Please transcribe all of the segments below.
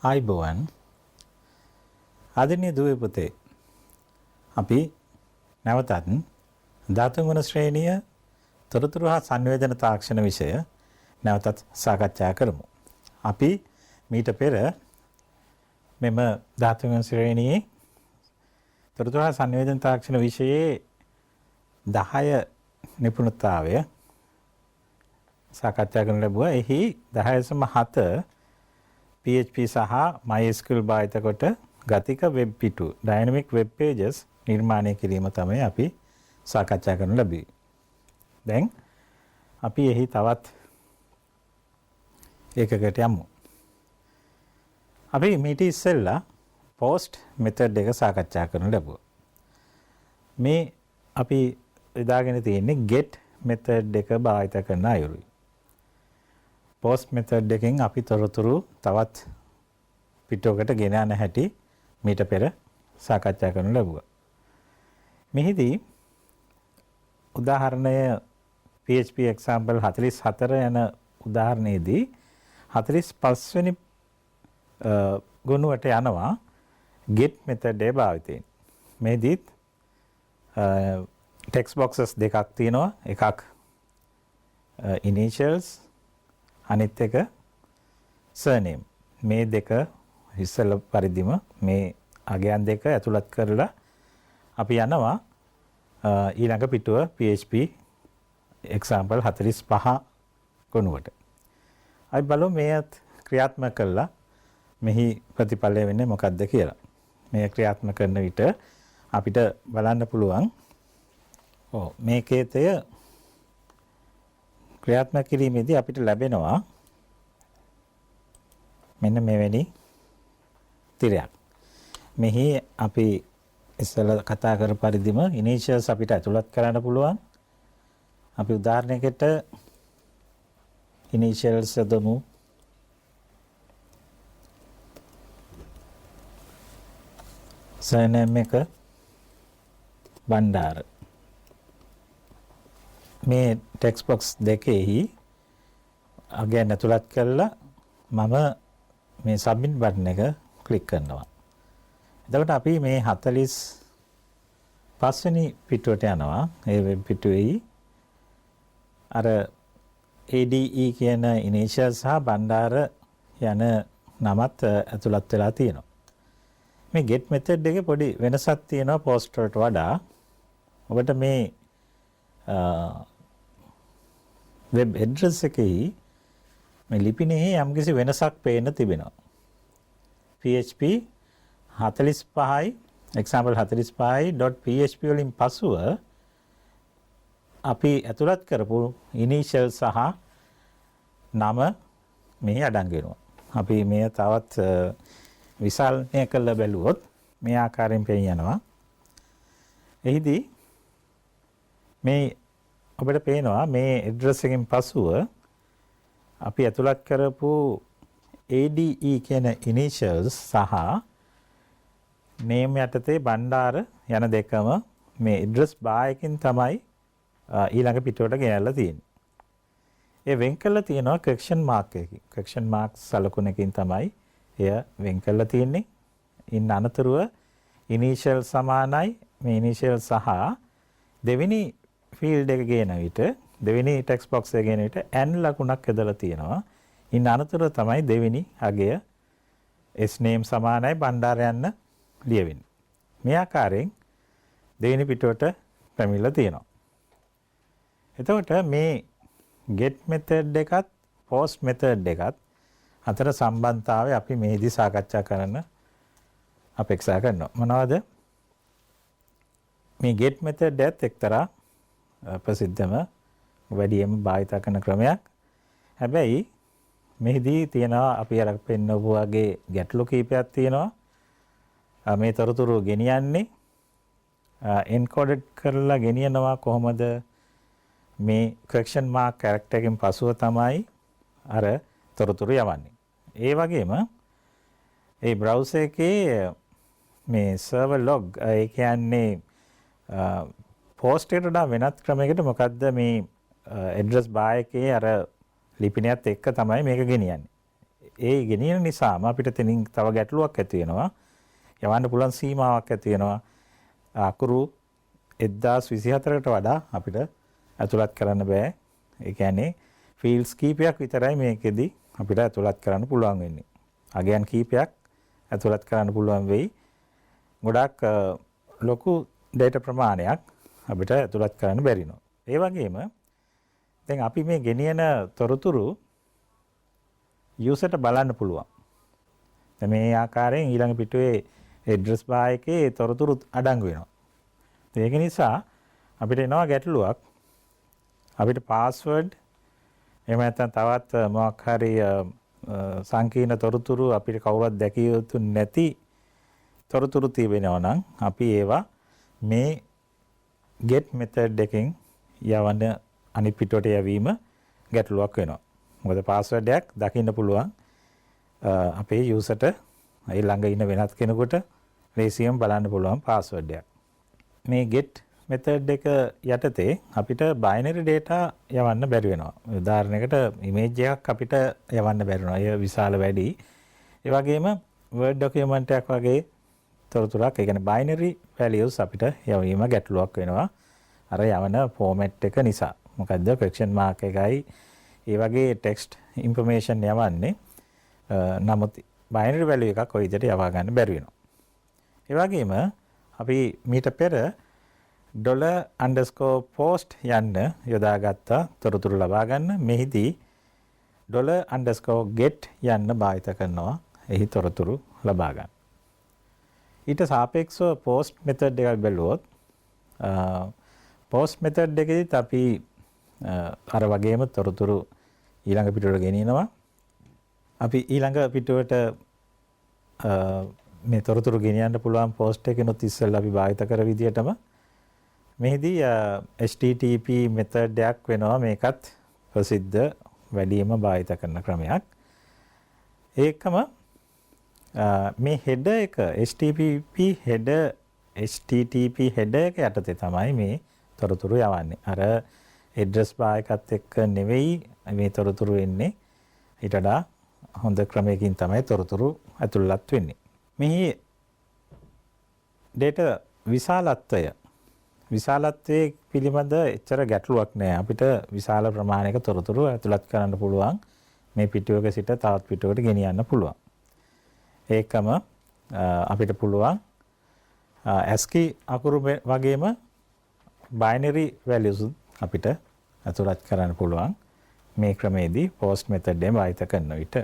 ආයිබෝවන් ආදරණීය දුවේ පුතේ අපි නැවතත් ධාතු ගුණ ශ්‍රේණිය තොරතුරු හා සංවේදන තාක්ෂණ විෂය නැවතත් සාකච්ඡා කරමු. අපි මීට පෙර මෙම ධාතු ගුණ ශ්‍රේණියේ තොරතුරු හා සංවේදන තාක්ෂණ විෂයේ 10 නිපුණතාවය සාකච්ඡා කරන්න ලැබුවා. එහි 10.7 PHP සහ MySQL භාවිත කොට ගතික වෙබ් පිටු dynamic web pages නිර්මාණය කිරීම තමයි අපි සාකච්ඡා කරන්න ලැබුවේ. දැන් අපි එහි තවත් ඒකකට යමු. අපි මේටි ඉස්සෙල්ලා post method එක සාකච්ඡා කරන්න ලැබුවා. මේ අපි යොදාගෙන තියෙන්නේ get method එක භාවිත කරන අයුරුයි. post method එකෙන් අපි තොරතුරු තවත් පිටුවකට ගෙන යන හැටි මීට පෙර සාකච්ඡා කරන්න ලැබුවා. මෙහිදී උදාහරණය PHP example 44 යන උදාහරණයේදී 45 වෙනි ගුණයට යනවා get method එක භාවිතයෙන්. මේදීත් text boxes දෙකක් තියෙනවා. එකක් initials අනිත් එක surname. මේ දෙක ඉස්සෙල්ල පරිදිම මේ අගයන් දෙක ඇතුළත් කරලා අපි යනවා ඊළඟ පිටුව PHP example 45 ගුණුවට. අපි බලමු මේත් ක්‍රියාත්මක කළා මෙහි ප්‍රතිඵලය වෙන්නේ මොකක්ද කියලා. මේ ක්‍රියාත්මක කරන විට අපිට බලන්න පුළුවන් මේ කේතය ක්‍රියාත්මක කිරීමේදී අපිට ලැබෙනවා මෙන්න මෙවැනි තිරයක්. මෙහි අපි ඉස්සෙල්ලා කතා කර පරිදිම initials අපිට ඇතුළත් කරන්න පුළුවන්. අපි උදාහරණයකට initials යොදමු. surname එක බණ්ඩාර. මේ text box දෙකෙහි අගයන් ඇතුළත් කරලා මම මේ submit button එක ක්ලික් කරනවා. එතකොට අපි මේ 45 වෙනි පිටුවට යනවා. ඒ වෙබ් පිටුවේ අර ADE කියන initial සහ බණ්ඩාර යන නමත් ඇතුළත් වෙලා තියෙනවා. මේ get method එකේ පොඩි වෙනසක් තියෙනවා post වලට වඩා. ඔබට මේ web address එකේ මේ ලිපිනේ යම්කිසි වෙනසක් පේන්න තිබෙනවා. PHP 45යි example 45.php වලින් පසුව අපි ඇතුළත් කරපු initial සහ නම මෙහි අඩංගු වෙනවා. අපි මේ තවත් විසල්නය කළ බැලුවොත් මේ ආකාරයෙන් පෙනියනවා. එහිදී මේ ඔබට පේනවා මේ address එකෙන් පසුව අපි ඇතුළත් කරපු ADE කියන initials සහ name යටතේ බණ්ඩාර යන දෙකම මේ address bar එකකින් තමයි ඊළඟ පිටුවට ගෙනල්ලා තියෙන්නේ. ඒ වෙන් කරලා තියෙනවා correction mark එකකින්. correction mark සලකුණකින් තමයි එය වෙන් කරලා තියෙන්නේ. ඉන් අනතුරුව initial සමානයි මේ initial සහ දෙවෙනි field එක ගේන විට දෙවෙනි text box එක ගේන විට n ලකුණක් යොදලා තියෙනවා. ඉන් අනතුරුව තමයි දෙවෙනි අගය s name සමානයි බණ්ඩාර යන්න ලියවෙන්නේ. මේ ආකාරයෙන් දෙවෙනි පිටුවට පැමිණලා තියෙනවා. එතකොට මේ get method එකත් post method එකත් අතර සම්බන්ධතාවය අපි මේදී සාකච්ඡා කරන්න අපේක්ෂා කරනවා. මොනවද? මේ get method එකත් එක්තරා ප්‍රසිද්ධම වැඩියෙන්ම භාවිත කරන ක්‍රමයක්. හැබැයි මෙහිදී තියෙනවා අපි අර පෙන්නපු වගේ ගැටලු කීපයක් තියෙනවා. මේ තොරතුරු ගෙනියන්නේ encoded කරලා ගෙනියනවා කොහොමද? මේ correction mark character එකෙන් පසුව තමයි අර තොරතුරු යවන්නේ. ඒ වගේම ඒ browser එකේ මේ server log ඒ කියන්නේ post එකට වඩා වෙනත් ක්‍රමයකට මොකද්ද මේ address bar එකේ අර ලිපිනයත් එක්ක තමයි මේක ගෙනියන්නේ. ඒ ගෙනියන නිසාම අපිට තනින් තව ගැටලුවක් ඇති වෙනවා. යවන්න පුළුවන් සීමාවක් ඇති වෙනවා. අකුරු 1024කට වඩා අපිට ඇතුළත් කරන්න බෑ. ඒ කියන්නේ ෆීල්ඩ්ස් කීපයක් විතරයි මේකෙදි අපිට ඇතුළත් කරන්න පුළුවන් වෙන්නේ. අගයන් කීපයක් ඇතුළත් කරන්න පුළුවන් වෙයි. ගොඩක් ලොකු data ප්‍රමාණයක් අපිට ඇතුළත් කරන්න බැරි වෙනවා. ඒ වගේම දැන් අපි මේ ගෙනියන තොරතුරු යූසර්ට බලන්න පුළුවන්. දැන් මේ ආකාරයෙන් ඊළඟ පිටුවේ address bar එකේ තොරතුරු අඩංගු වෙනවා. ඒක නිසා අපිට එනවා ගැටලුවක්. අපිට password එහෙම නැත්නම් තවත් මොකක් හරි සංකීර්ණ තොරතුරු අපිට කවුරුත් දැකිය යුතු නැති තොරතුරු තිබෙනවා නම් අපි ඒවා මේ get method එකෙන් යවන අනිත් පිටුවට යවීම ගැටලුවක් වෙනවා. මොකද password එකක් දකින්න පුළුවන් අපේ userට ඒ ළඟ ඉන්න වෙනත් කෙනෙකුට ලේසියෙන් බලන්න පුළුවන් password එකක්. මේ get method එක යටතේ අපිට binary data යවන්න බැරි වෙනවා. උදාහරණයකට image එකක් අපිට යවන්න බැරි වෙනවා. ඒ විශාල වැඩි. ඒ වගේම word document එකක් වගේ තොරතුරක්, ඒ කියන්නේ binary values අපිට යවීම ගැටලුවක් වෙනවා. අර යවන format එක නිසා. මොකද්ද question mark එකයි ඒ වගේ text information යවන්නේ. නමුත් binary value එකක් ඔය විදිහට යවා ගන්න බැරි වෙනවා. ඒ වගේම අපි මීට පෙර $_post යන්න යොදාගත්ත තොරතුරු ලබා ගන්න මෙහිදී $_get යන්න භාවිත කරනවා එහි තොරතුරු ලබා ගන්න. ඊට සාපේක්ෂව post method එකක් බැලුවොත් post method එකේදීත් අපි අර වගේම තොරතුරු ඊළඟ පිටුවට ගෙනියනවා. අපි ඊළඟ පිටුවට මේ තොරතුරු ගෙනියන්න පුළුවන් post එකනොත් ඉස්සෙල්ලා අපි භාවිත කර විදිහටම මෙහිදී HTTP method එකක් වෙනවා. මේකත් ප්‍රසිද්ධ වැඩිම භාවිත කරන ක්‍රමයක්. ඒකම මේ header එක HTTP header එක යටතේ තමයි මේ තොරතුරු යවන්නේ. අර address bar එකත් එක්ක නෙවෙයි මේ තොරතුරු එන්නේ. ඊට වඩා හොඳ ක්‍රමයකින් තමයි තොරතුරු ඇතුළත් වෙන්නේ. මෙහි data විශාලත්වයේ පිළිබඳ එච්චර ගැටලුවක් නෑ. අපිට විශාල ප්‍රමාණයක තොරතුරු ඇතුළත් කරන්න පුළුවන්. මේ පිටුවක සිට තවත් පිටුවකට ගෙනියන්න පුළුවන්. ඒකම අපිට පුළුවන් ASCII අකුරු වගේම binary values අපිට ඇතුළත් කරන්න පුළුවන්. මේ ක්‍රමයේදී post method එක භාවිත කරන විට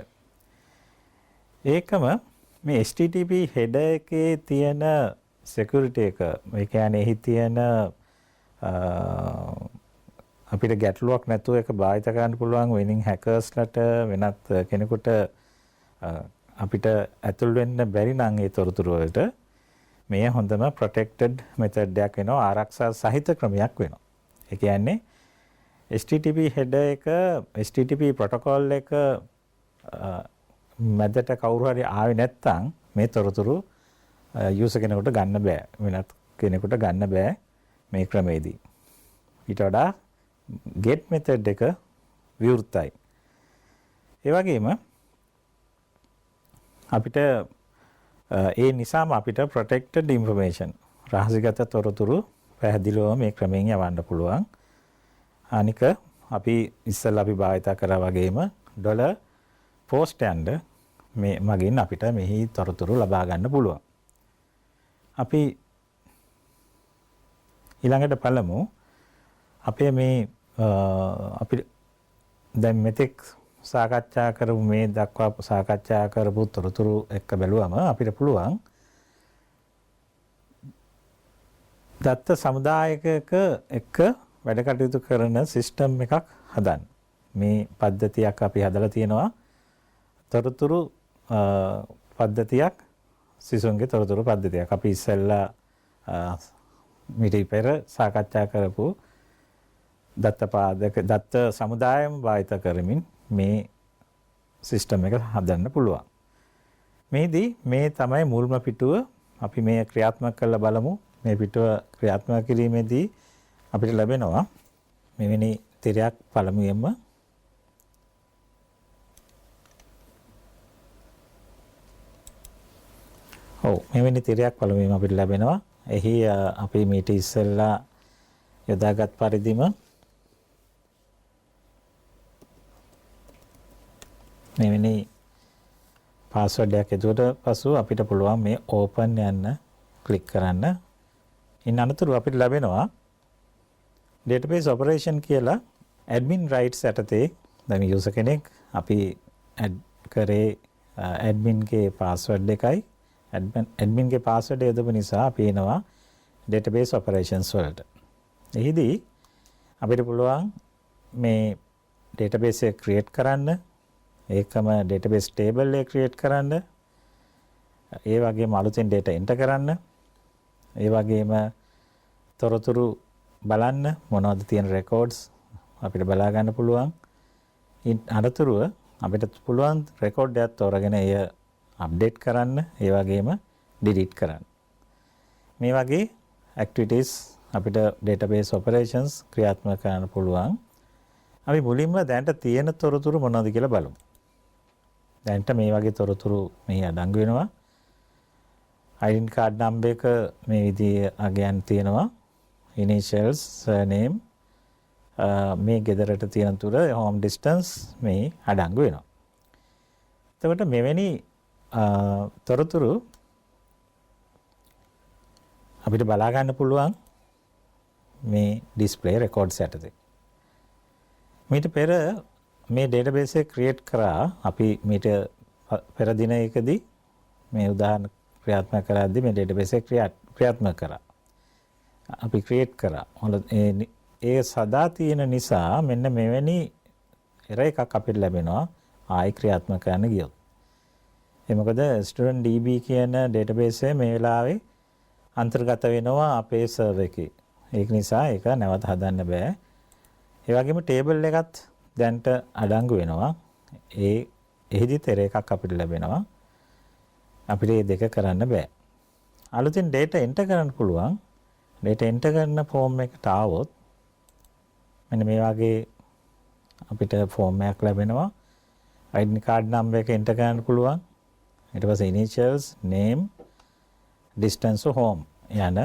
ඒකම මේ HTTP header එකේ තියෙන security එක, ඒ කියන්නේ එහි තියෙන අපිට ගැටලුවක් නැතුව ඒක භාවිත කරන්න පුළුවන් winning hackersලට වෙනත් කෙනෙකුට අපිට ඇතුල් වෙන්න බැරි නම් ඒ තොරතුරු වලට මේ හොඳම protected method එකක් වෙනවා. ආරක්ෂා සහිත ක්‍රමයක් වෙනවා. ඒ කියන්නේ HTTP header එක HTTP protocol එක මැදට කවුරු හරි ආවේ නැත්නම් මේ තොරතුරු user කෙනෙකුට ගන්න බෑ. වෙනත් කෙනෙකුට ගන්න බෑ මේ ක්‍රමයේදී. ඊට වඩා get method එක විවෘතයි. ඒ වගේම අපිට ඒ නිසාම අපිට protected information රහසිගත තොරතුරු පැහැදිලිව මේ ක්‍රමයෙන් යවන්න පුළුවන්. අනික අපි ඉස්සෙල්ලා අපි භාවිත කරා වගේම $post යන්න මේ මගින් අපිට මෙහි තොරතුරු ලබා ගන්න පුළුවන්. අපි ඊළඟට බලමු අපේ මේ අපි දැන් මෙතෙක් සාකච්ඡා කරමු මේ දක්වා සාකච්ඡා කරපු තොරතුරු එක්ක බැලුවම අපිට පුළුවන් දත්ත සමුදායකක එක්ක වැඩ කටයුතු කරන සිස්ටම් එකක් හදන්න. මේ පද්ධතියක් අපි හදලා තියෙනවා. තොරතුරු පද්ධතියක්, සිසුන්ගේ තොරතුරු පද්ධතියක්. අපි ඉස්සෙල්ලා මීට පෙර සාකච්ඡා කරපු දත්ත සමුදායම භාවිත කරමින් මේ සිස්ටම් එක හදන්න පුළුවන්. මේදී මේ තමයි මුල්ම පිටුව. අපි මේ ක්‍රියාත්මක කරලා බලමු. මේ පිටුව ක්‍රියාත්මක කිරීමේදී අපිට ලැබෙනවා මෙවැනි තිරයක් පළමුවෙන්ම ඔව් මෙවැනි තිරයක් පළමුවෙන් අපිට ලැබෙනවා. එහි අපි මීට ඉස්සෙල්ලා යොදාගත් පරිදිම මෙවැනි පාස්වර්ඩ් එකක් එතුවට පසු අපිට පුළුවන් මේ ඕපන් යන්න ක්ලික් කරන්න. ඉන් අනතුරු අපිට ලැබෙනවා database operation කියලා admin rights යටතේ දැන් යූසර් කෙනෙක් අපි ඇඩ් කරේ admin ගේ පාස්වර්ඩ් එකයි admin ගේ පාස්වර්ඩ් යොදපු නිසා අපි එනවා database operations වලට. එහිදී අපිට පුළුවන් මේ database එක create කරන්න, ඒකම database table එක create කරන්න, ඒ වගේම අලුතෙන් data enter කරන්න, ඒ වගේම තොරතුරු බලන්න මොනවද තියෙන records අපිට බලා ගන්න පුළුවන්. අනතුරුව අපිට පුළුවන් record එකක් තෝරගෙන එය update කරන්න, ඒ වගේම delete කරන්න. මේ වගේ activities අපිට database operations ක්‍රියාත්මක කරන්න පුළුවන්. අපි මුලින්ම දැනට තියෙන තොරතුරු මොනවද කියලා බලමු. දැනට මේ වගේ තොරතුරු මෙහි අඩංගු වෙනවා. identity card number එක මේ විදිහේ අගයන් තියෙනවා. initials, surname, මේ ගෙදරට තියෙන තුර home distance මේ අඩංගු වෙනවා. එතකොට මෙවැනි තොරතුරු අපිට බලා ගන්න පුළුවන් මේ display records යටතේ. මීට පෙර මේ database එක create කරා අපි මීට පෙර දිනයකදී මේ උදාහරණ ක්‍රියාත්මක කරද්දී මේ database එක ක්‍රියාත්මක කරා. අපි create කරා. ඒ සදා තියෙන නිසා මෙන්න මෙවැනි error එකක් අපිට ලැබෙනවා ආයි ක්‍රියාත්මක කරන්න ගියොත්. ඒ මොකද student db කියන database එක මේ වෙලාවේ අන්තර්ගත වෙනවා අපේ server එකේ. ඒක නිසා ඒක නැවත හදන්න බෑ. ඒ වගේම table එකත් දැන්ට අඩංගු වෙනවා. එහිදි error එකක් අපිට ලැබෙනවා. අපිට මේ දෙක කරන්න බෑ. අලුතින් data enter කරන්න පුළුවන්. data enter කරන form එකට ආවොත් මෙන්න මේ වගේ අපිට form එකක් ලැබෙනවා. identity card number එක enter කරන්න පුළුවන්. ඊට පස්සේ initials, name, distance to home යන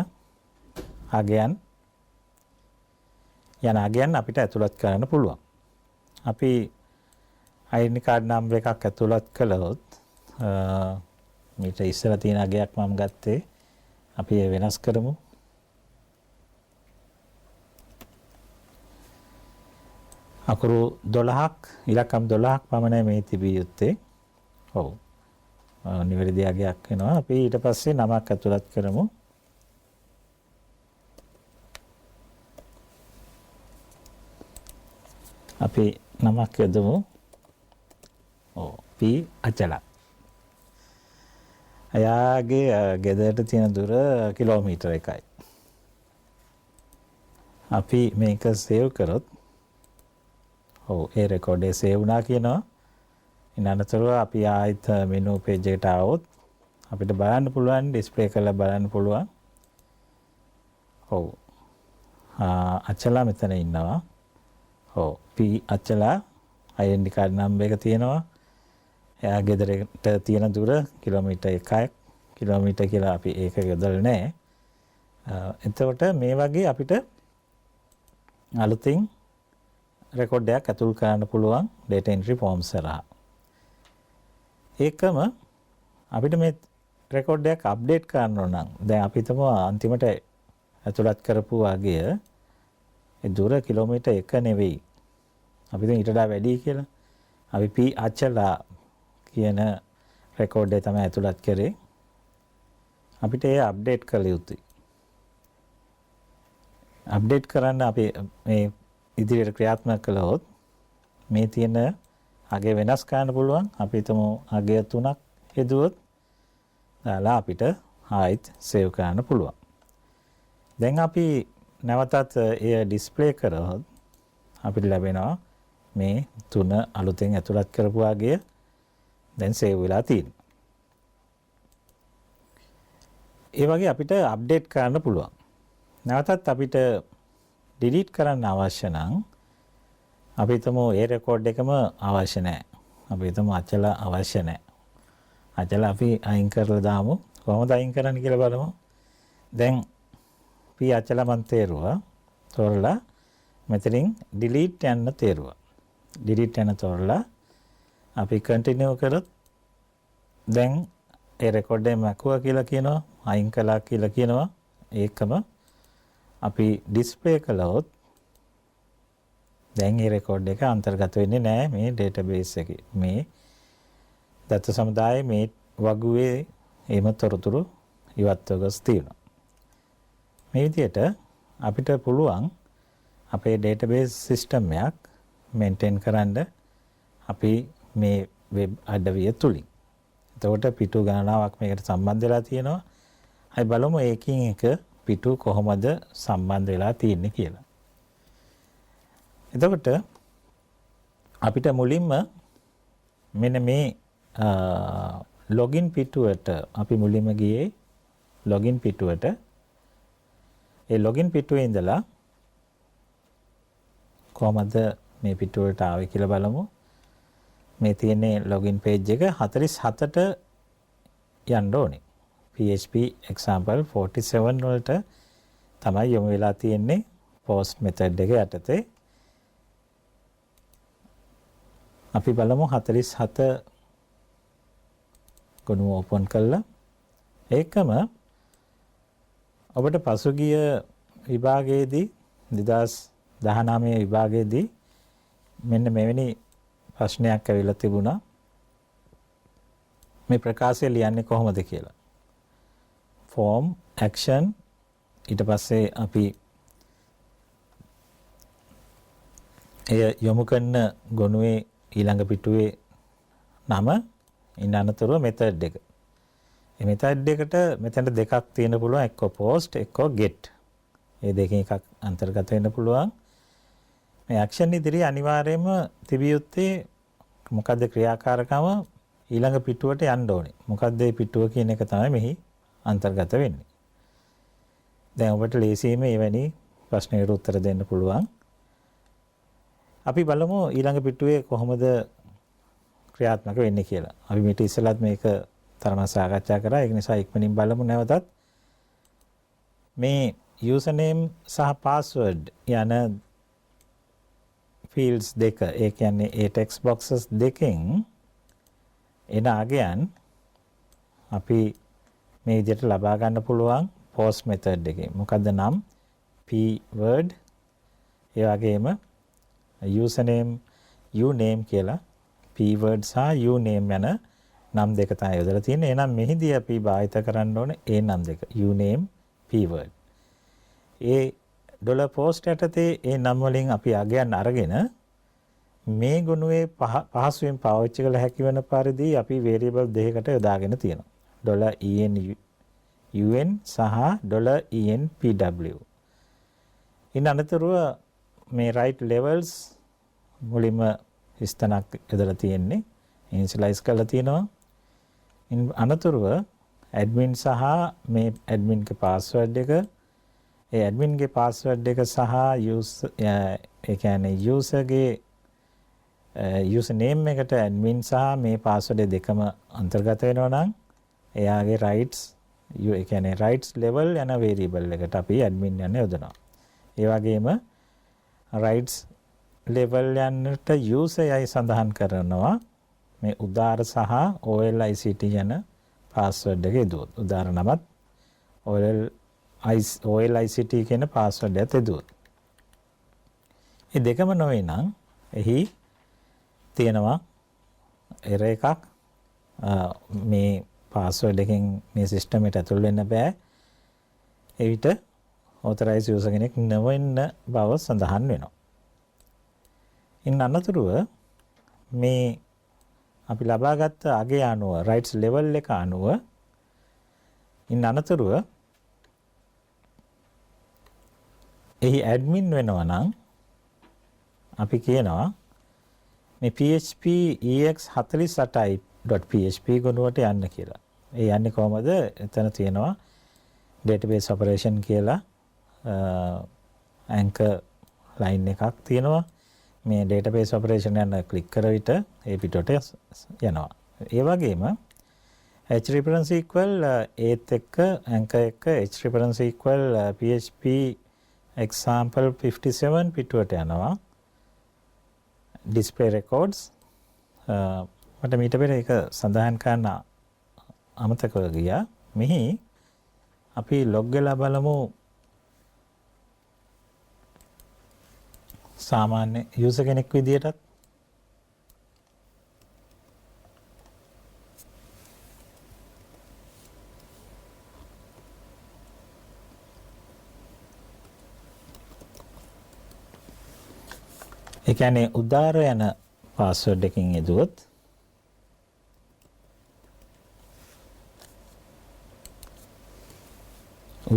අගයන් අපිට ඇතුළත් කරන්න පුළුවන්. අපි identity card number එකක් ඇතුළත් කළොත් මීට ඉස්සර තියෙන අගයක් මම ගත්තේ. අපි ඒ වෙනස් කරමු. අකුරු 12ක් ඉලක්කම් 12ක් පමණයි මේ තිබිය යුත්තේ. ඔව්. නිවැරදි අගයක් වෙනවා. අපි ඊට පස්සේ නමක් ඇතුළත් කරමු. අපි නමක් යොදමු. ඔව්. P අචල. එයාගේ ගෙදරට තියෙන දුර කිලෝමීටර 1යි. අපි මේක සේව් කරොත් ඔව් ඒ රෙකෝඩ් එක සේව් වුණා කියනවා. ඉන්නතරව අපි ආයෙත් මෙනු පේජ් එකට ආවොත් අපිට බලන්න පුළුවන් ඩිස්ප්ලේ කරලා බලන්න පුළුවන්. ඔව්. අචලා මෙතන ඉන්නවා. ඔව්. P Achala identity card number එක තියෙනවා. එයා ගෙදරට තියෙන දුර කිලෝමීටර් 1යි. කිලෝමීටර් කියලා අපි ඒක යොදලා නැහැ. එතකොට මේ වගේ අපිට අලුතින් රෙකෝඩ් එකක් ඇතුල් කරන්න පුළුවන් data entry form සරහා. ඒකම අපිට මේ රෙකෝඩ් එකක් අප්ඩේට් කරන්න ඕන නම් දැන් අපි හිතමු අන්තිමට ඇතුළත් කරපු අගය ඒ දුර කිලෝමීටර් 1 නෙවෙයි. අපි දැන් ඊට වඩා වැඩි කියලා. අපි P අචලා කියන රෙකෝඩ් එක තමයි ඇතුළත් කරේ. අපිට ඒ අප්ඩේට් කළ යුතුයි. අප්ඩේට් කරන්න අපි මේ ඉදිරියට ක්‍රියාත්මක කළොත් මේ තියෙන අගය වෙනස් කරන්න පුළුවන්. අපි හිතමු අගය 3ක් යෙදුවොත් දාලා අපිට ආයිත් සේව් කරන්න පුළුවන්. දැන් අපි නැවතත් එය ඩිස්ප්ලේ කරොත් අපිට ලැබෙනවා මේ 3 අලුතෙන් ඇතුළත් කරපු අගය දැන් සේව් වෙලා තියෙනවා. ඒ වගේ අපිට අප්ඩේට් කරන්න පුළුවන්. නැවතත් අපිට ඩිලීට් කරන්න අවශ්‍ය නම් අපි හිතමු ඒ රෙකෝඩ් එකම අවශ්‍ය නැහැ. අපි හිතමු අචල අවශ්‍ය නැහැ. අචල අපි අයින් කරලා දාමු. කොහොමද අයින් කරන්න කියලා බලමු. දැන් p අචල මන් තේරුවා. තෝරලා මෙතනින් delete යන්න තේරුවා. delete යන තෝරලා අපි continue කරොත් දැන් ඒ රෙකෝඩ් එක මැකුවා කියලා කියනවා, අයින් කළා කියලා කියනවා. ඒකම අපි ඩිස්ප්ලේ කළොත් දැන් මේ රෙකෝඩ් එක අන්තර්ගත වෙන්නේ නැහැ මේ ඩේටාබේස් එකේ. මේ දත්ත සමුදායේ මේ වගුවේ එහෙම තොරතුරු ඉවත්ව ගොස් තියෙනවා. මේ විදිහට අපිට පුළුවන් අපේ ඩේටාබේස් සිස්ටම් එකක් මේන්ටේන් කරන්න අපි මේ වෙබ් අඩවිය තුලින්. එතකොට පිටු ගණනාවක් මේකට සම්බන්ධ වෙලා තියෙනවා. අපි බලමු ඒකින් එක පිටු කොහොමද සම්බන්ධ වෙලා තියෙන්නේ කියලා. එතකොට අපිට මුලින්ම මෙන්න මේ ලොගින් පිටුවට අපි මුලින්ම ගියේ ලොගින් පිටුවට. ඒ ලොගින් පිටුවේ ඉඳලා කොහොමද මේ පිටුවට ආවේ කියලා බලමු. මේ තියෙන්නේ ලොගින් පේජ් එක 47ට යන්න ඕනේ. PHP example 47 වලට තමයි යොමු වෙලා තියෙන්නේ post method එක යටතේ. අපි බලමු 47 ගොනු ඕපන් කළා. ඒකම ඔබට පසුගිය විභාගයේදී 2019 විභාගයේදී මෙන්න මෙවැනි ප්‍රශ්නයක් ඇවිල්ලා තිබුණා. මේ ප්‍රකාශය ලියන්නේ කොහොමද කියලා. form action ඊට පස්සේ අපි එය යොමු කරන ගොනුවේ ඊළඟ පිටුවේ නම ඉන්න අනතුරුව method එක. මේ method එකට මෙතන දෙකක් තියෙන්න පුළුවන්, එක්ක post එක්ක get. මේ දෙකෙන් එකක් අන්තර්ගත වෙන්න පුළුවන්. මේ action ඉදිරියේ අනිවාර්යයෙන්ම තිබිය යුත්තේ මොකද්ද ක්‍රියාකාරකම ඊළඟ පිටුවට යන්න ඕනේ. මොකද්ද මේ පිටුව කියන එක තමයි මෙහි අන්තර්ගත වෙන්නේ. දැන් ඔබට ලේසියෙන්ම එවැනි ප්‍රශ්නයකට උත්තර දෙන්න පුළුවන්. අපි බලමු ඊළඟ පිටුවේ කොහොමද ක්‍රියාත්මක වෙන්නේ කියලා. අපි මේක ඉස්සෙල්ලත් මේක තරම සාකච්ඡා කරා. ඒක නිසා ඉක්මනින් බලමු නැවතත්. මේ username සහ password යන fields දෙක, ඒ කියන්නේ ඒ text boxes දෙකෙන් එන අගයන් අපි මේ විදිහට ලබා ගන්න පුළුවන් post method එකේ. මොකද්ද නම් p-word, ඒ වගේම username uname කියලා p-word සහ uname යන නම් දෙක තමයි යොදලා තියෙන්නේ. එහෙනම් මෙහිදී අපි භාවිත කරන්න ඕනේ ඒ නම් දෙක, uname, p-word. ඒ $post යටතේ ඒ නම් වලින් අපි අගයන් අරගෙන මේ ගුණයේ පහසුවෙන් පාවිච්චි කළ හැකි වෙන පරිදි අපි variable දෙකකට යොදාගෙන තියෙනවා. $en සහ $enpw. ඉන් අනතුරුව මේ right levels මුලින්ම ස්ථානක් යොදලා තියෙන්නේ, initialize කරලා තියෙනවා. ඉන් අනතුරුව admin සහ මේ admin ගේ password එක, ඒ admin ගේ password එක සහ ඒ කියන්නේ user ගේ username එකට admin සහ මේ password දෙකම අන්තර්ගත වෙනවා නම් එයාගේ rights ඒ කියන්නේ rights level යන variable එකට අපි admin යන යොදනවා. ඒ වගේම rights level යනට user යයි සඳහන් කරනවා මේ උදාර සහ OLICT යන password එක යදුවොත්. උදාර නමත් OLICT කියන password එකත් යදුවොත්. මේ දෙකම නොවේ නම් එහි තියෙනවා error එකක්. මේ password එකෙන් මේ system එකට ඇතුල් වෙන්න බෑ. ඒ විට authorized user කෙනෙක් නොවෙන්න බව සඳහන් වෙනවා. ඉන් අනතුරුව මේ අපි ලබාගත් අගය අනුව rights level එක අනුව ඉන් අනතුරුව එහි admin වෙනවා නම් අපි කියනවා මේ php ex48.php ගුණුවට යන්න කියලා. ඒ යන්නේ කොහමද? එතන තියෙනවා database operation කියලා anchor line එකක් තියෙනවා. මේ database operation යන ක්ලික් කර විට ඒ පිටුවට යනවා. ඒ වගේම h reference equal ඒත් එක්ක anchor එක h reference equal php example 57 පිටුවට යනවා display records මට මීට පෙර ඒක සඳහන් කරන්න අමතකව ගියා මෙහි අපි log වෙලා බලමු සාමාන්‍ය user කෙනෙක් විදියටත් ඒ කියන්නේ උදාර යන පාස්වර්ඩ් එකකින් යදුවොත්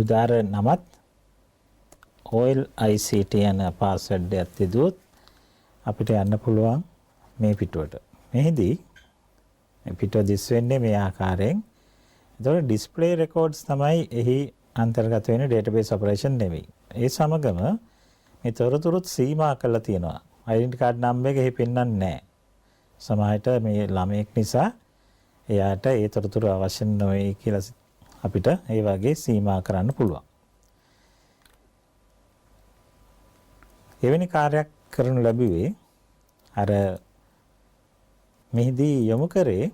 උදාර නමත් oil ICT යන පාස්වර්ඩ් එකත් යදුවොත් අපිට යන්න පුළුවන් මේ පිටුවට. මෙහිදී මේ පිටුව දිස් වෙන්නේ මේ ආකාරයෙන්. ඒතකොට display records තමයි එහි අන්තර්ගත වෙන database operation නෙවෙයි. ඒ සමගම මේ තොරතුරුත් සීමා කරලා තියෙනවා. identity card number එක එහි පෙන්වන්නේ නැහැ. සමහරට මේ ළමයෙක් නිසා එයාට ඒ තොරතුරු අවශ්‍ය නොවේ කියලා අපිට ඒ වගේ සීමා කරන්න පුළුවන්. එවැනි කාර්යයක් කරනු ලැබුවේ අර මෙහිදී යොමු කරේ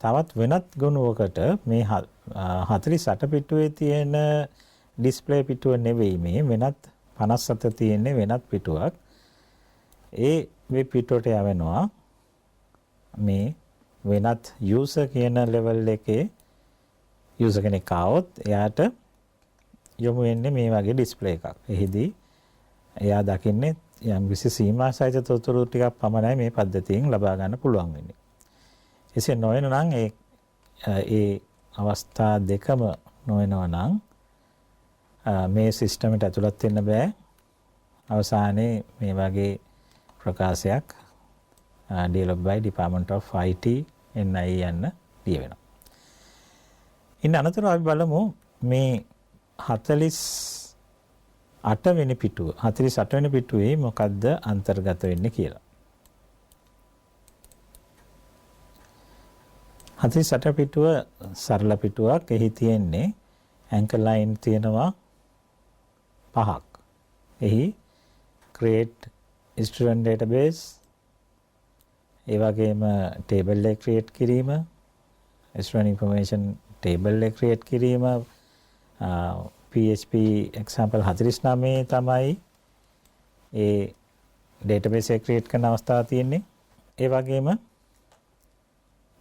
තවත් වෙනත් ගුණයකට මේ 48 පිටුවේ තියෙන ඩිස්ප්ලේ පිටුව නෙවෙයි මේ වෙනත් 57 තියෙන වෙනත් පිටුවක්. ඒ මේ පිටුවට යවෙනවා මේ වෙනත් user කියන level එකේ user කෙනෙක් ආවොත් එයාට යොමු වෙන්නේ මේ වගේ ඩිස්ප්ලේ එකක්. එහිදී එයා දකින්නේ යම් කිසි සීමා සහිත තොරතුරු ටිකක් පමණයි මේ පද්ධතියෙන් ලබා ගන්න පුළුවන් වෙන්නේ. එසේ නොවන නම් ඒ අවස්ථා දෙකම නොවනවා නම් මේ සිස්ටම් එකට ඇතුළත් වෙන්න බෑ. අවසානයේ මේ වගේ ප්‍රකාශයක් developed by Department of IT NI යන්න දී වෙනවා. ඉන්න අනතුරු අපි බලමු මේ 48 වෙනි පිටුව 48 වෙනි පිටුවේ මොකද්ද අන්තර්ගත වෙන්නේ කියලා. 48 පිටුව සරල පිටුවක්. එහි තියෙන්නේ anchor line තියෙනවා 5ක්. එහි create student database ඒ වගේම table එක create කිරීම student information table එක create කිරීම PHP example 49 තමයි ඒ database එක create කරන අවස්ථාව තියෙන්නේ. ඒ වගේම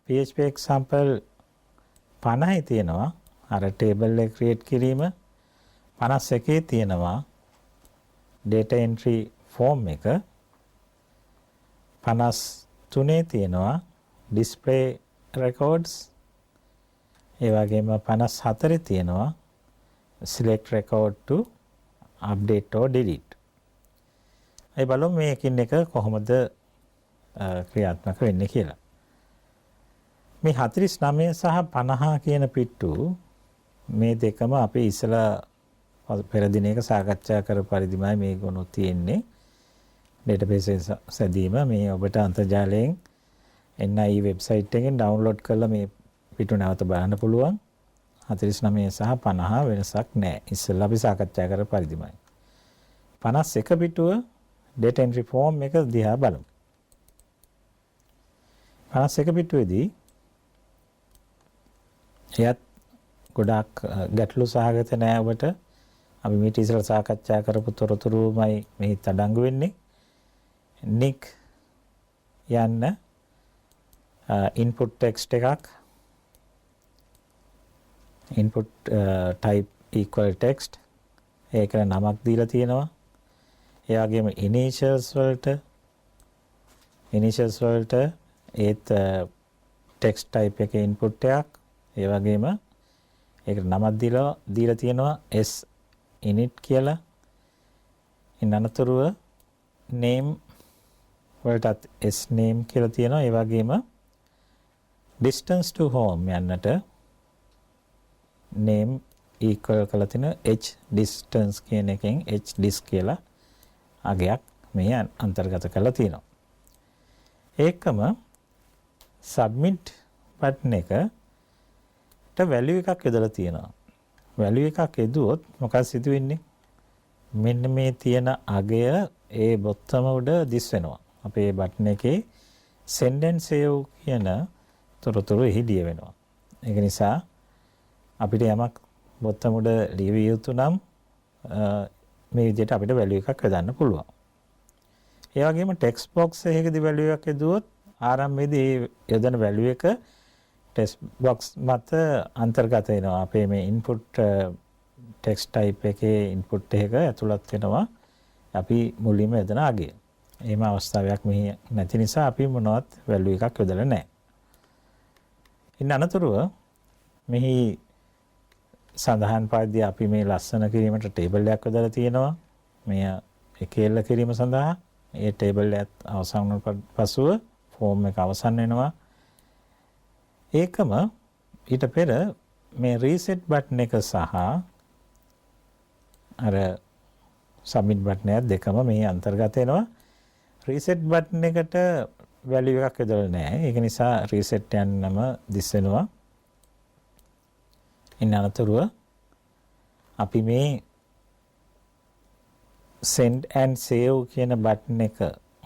PHP example 50 තියෙනවා අර table එක create කිරීම 51 තියෙනවා data entry form එක 53 තියෙනවා display records ඒ වගේම 54 තියෙනවා select record to update or delete. ඒ බලමු මේකින් එක කොහොමද ක්‍රියාත්මක වෙන්නේ කියලා. මේ 49 සහ 50 කියන පිටු මේ දෙකම අපි ඉස්සලා පෙර දිනයක සාකච්ඡා කර පරිදිමයි මේ ගුණ තියෙන්නේ. database සැදීම මේ ඔබට අන්තර්ජාලයෙන් NI website එකෙන් download කරලා මේ පිටු නැවත බලන්න පුළුවන්. 49 සහ 50 වෙනසක් නැහැ. ඉස්සෙල්ලා අපි සාකච්ඡා කර පරිදිමයි. 51 පිටුව data entry form එක දිහා බලමු. 51 පිටුවේදී එයත් ගොඩාක් ගැටලු සහගත නෑ ඔබට. අපි මේ ඉස්සෙල්ලා සාකච්ඡා කරපු තොරතුරුමයි මෙහි තඩංගු වෙන්නේ. nick යන්න input text එකක් input type equal text ඒකට නමක් දීලා තියෙනවා. ඒ වගේම initials වලට ඒත් text type එකේ input එකක්. ඒ වගේම ඒකට නමක් දීලා තියෙනවා s init කියලා. ඉන් අනතුරුව name වලටත් s name කියලා තියෙනවා. ඒ වගේම distance to home යන්නට name equal කරලා තින h distance කියන එකෙන් h disk කියලා අගයක් මේ අන්තර්ගත කරලා තියෙනවා. ඒකම submit බටන් එකට වැලියු එකක් යොදලා තියෙනවා. වැලියු එකක් යදුවොත් මොකක්ද සිදු වෙන්නේ? මෙන්න මේ තියෙන අගය ඒ බොත්තම උඩ දිස් වෙනවා. අපේ බටන් එකේ send and save කියන තොරතුරු එහි දිය වෙනවා. ඒක නිසා අපිට යමක් බොත්තම උඩ ලියවිය යුතු නම් මේ විදිහට අපිට වැලියු එකක් යොදන්න පුළුවන්. ඒ වගේම ටෙක්ස්ට් බොක්ස් එකකදී වැලියු එකක් යදුවොත් ආරම්භයේදී යොදන වැලියු එක ටෙක්ස්ට් බොක්ස් මත අන්තර්ගත වෙනවා. අපේ මේ ඉන්පුට් ටෙක්ස්ට් ටයිප් එකේ ඉන්පුට් එක ඇතුළත් වෙනවා අපි මුලින්ම යොදන අගය. එහෙම අවස්ථාවක් මෙහි නැති නිසා අපි මොනවත් වැලියු එකක් යොදලා නැහැ. ඉන්න අනතුරුව මෙහි සඳහන් පරිදි අපි මේ ලස්සන කිරීමට ටේබල් එකක් යොදලා තියෙනවා. මෙය එකෙල්ල කිරීම සඳහා ඒ ටේබල් එක අවසන් වුණ පසුව ෆෝම් එක අවසන් වෙනවා. ඒකම ඊට පෙර මේ රීසෙට් බටන් එක සහ අර සබ්මිට් බටන් එක දෙකම මේ අන්තර්ගත වෙනවා. රීසෙට් බටන් එකට වැලියු එකක් යොදලා නැහැ. ඒක නිසා රීසෙට් යන්නම දිස් වෙනවා. ඉන්න අනතුරුව අපි මේ send and save කියන බටන් එක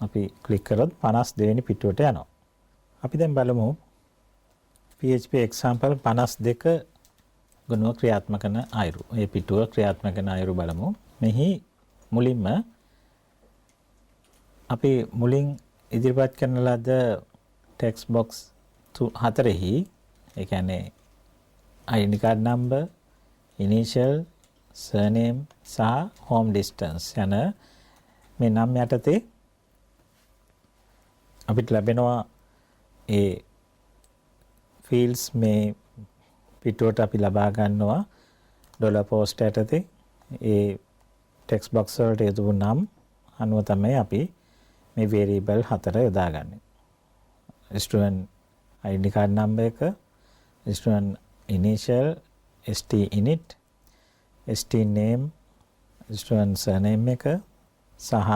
අපි ක්ලික් කරොත් 52 වෙනි පිටුවට යනවා. අපි දැන් බලමු PHP example 52 ගුණව ක්‍රියාත්මක කරන අයුරු. මේ පිටුව ක්‍රියාත්මක කරන අයුරු බලමු. මෙහි මුලින්ම අපි මුලින් ඉදිරිපත් කරන ලද ටෙක්ස්ට් බොක්ස් හතරෙහි ඒ කියන්නේ ID card number, initial, surname සහ home distance යන මේ නම් යටතේ අපිට ලැබෙනවා ඒ fields මේ පිටුවට අපි ලබා ගන්නවා $post යටතේ ඒ text box වලට යොදපු නම් අනුව තමයි අපි මේ variable හතර යොදාගන්නේ. student ID card number එක, student initial, st init, st name, student surname එක සහ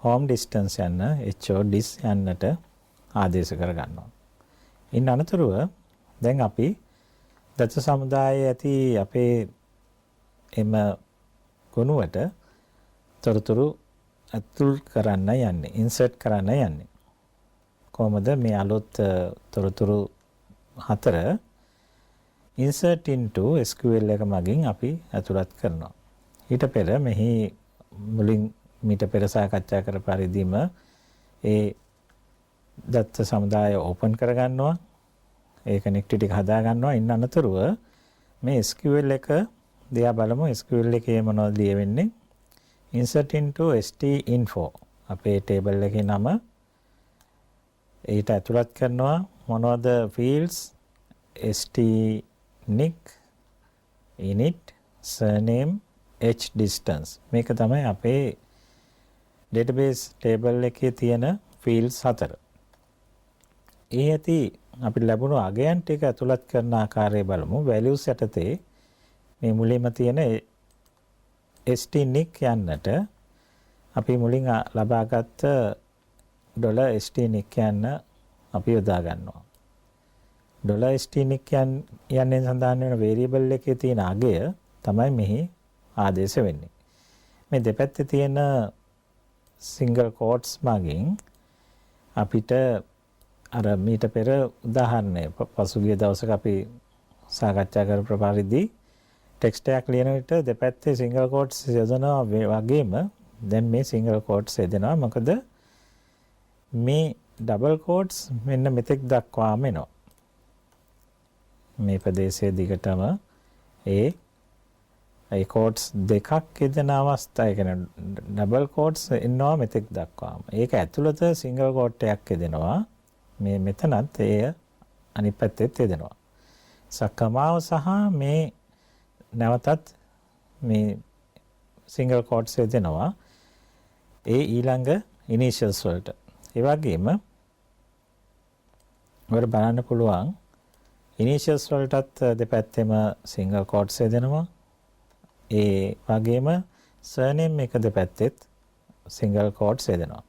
home distance යන HODIS යන්නට ආදේශ කර ගන්නවා. ඉන් අනතුරුව දැන් අපි දත්ත සමුදායේ ඇති අපේ එම ගුණුවට තොරතුරු අතුල් කරන්න යන්නේ, insert කරන්න යන්නේ. කොහොමද මේ අලුත් තොරතුරු හතර insert into SQL එක මගින් අපි ඇතුළත් කරනවා. ඊට පෙර මෙහි මුලින් මීට පෙර සාකච්ඡා කර පරිදිම ඒ දත්ත සමුදාය ඕපන් කරගන්නවා. ඒ කනෙක්ටිවිටි එක හදා ගන්නවා. ඉන්න අනතුරුව මේ SQL එක දිහා බලමු. SQL එකේ මොනවද ලියවෙන්නේ? insert into st info අපේ ටේබල් එකේ නම ඊට ඇතුළත් කරනවා මොනවද fields st nick init surname h distance මේක තමයි අපේ database table එකේ තියෙන fields හතර. ඒ ඇති අපිට ලැබුණු අගයන් ටික ඇතුළත් කරන ආකාරය බලමු. values යටතේ මේ මුලින්ම තියෙන st nick යන්නට අපි මුලින් ලබාගත් $st nick යන්න අපි යොදා ගන්නවා. $st nick යන්නේ සඳහන් වෙන variable එකේ තියෙන අගය තමයි මෙහි ආදේශ වෙන්නේ. මේ දෙපැත්තේ තියෙන single quotes මගින් අපිට අර මීට පෙර උදාහරණය පසුගිය දවසක අපි සාකච්ඡා කරපු පරිදි ටෙක්ස්ට් එකක් ලියන විට දෙපැත්තේ single quotes යොදනවා වගේම දැන් මේ single quotes යොදනවා. මොකද මේ double quotes මෙන්න මෙතෙක් දක්වාම එනවා. මේ ප්‍රදේශයේ දිගටම ඒ quotes දෙකක් යෙදෙන අවස්ථා, ඒ කියන්නේ double quotes එනවා මෙතෙක් දක්වාම. ඒක ඇතුළත single quote එකක් යෙදෙනවා. මේ මෙතනත් එය අනිත් පැත්තෙත් යෙදෙනවා. සකමාව සහ මේ නැවතත් මේ single quotes යෙදෙනවා. ඒ ඊළඟ initials වලට. ඒ වගේම ඔයාලට බලන්න පුළුවන් initials වලටත් දෙපැත්තෙම single quotes යෙදෙනවා. ඒ වගේම surname එක දෙපැත්තෙත් single quotes යෙදෙනවා.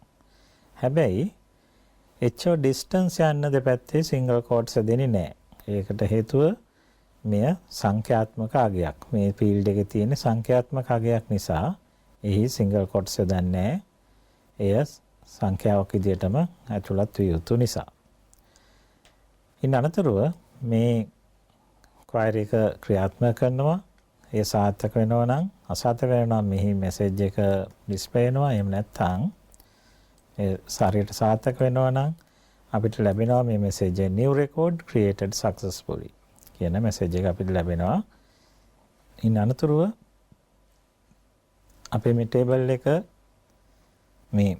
හැබැයි එච්චර ඩිස්ටන්ස් යන්න දෙපැත්තේ සිංගල් කෝට්ස් දෙන්නේ නැහැ. ඒකට හේතුව මෙය සංඛ්‍යාත්මක අගයක්. මේ ෆීල්ඩ් එකේ තියෙන සංඛ්‍යාත්මක අගයක් නිසා එහි සිංගල් කෝට්ස් යොදන්නේ එය සංඛ්‍යාවක් විදිහටම ඇතුළත් විය යුතු නිසා. ඉන් අනතුරුව මේ ක්වයරි එක ක්‍රියාත්මක කරනවා. ඒ සාර්ථක වෙනවා නම් අසාර්ථක වෙනවා නම් මෙහි මැසේජ් එක ඩිස්ප්ලේ වෙනවා. එහෙම නැත්නම් ඒ සාරියට සාර්ථක වෙනවා නම් අපිට ලැබෙනවා මේ මැසේජ් එක new record created successfully කියන මැසේජ් එක අපිට ලැබෙනවා. ඉන් අනතුරුව අපේ මේ ටේබල් එක මේ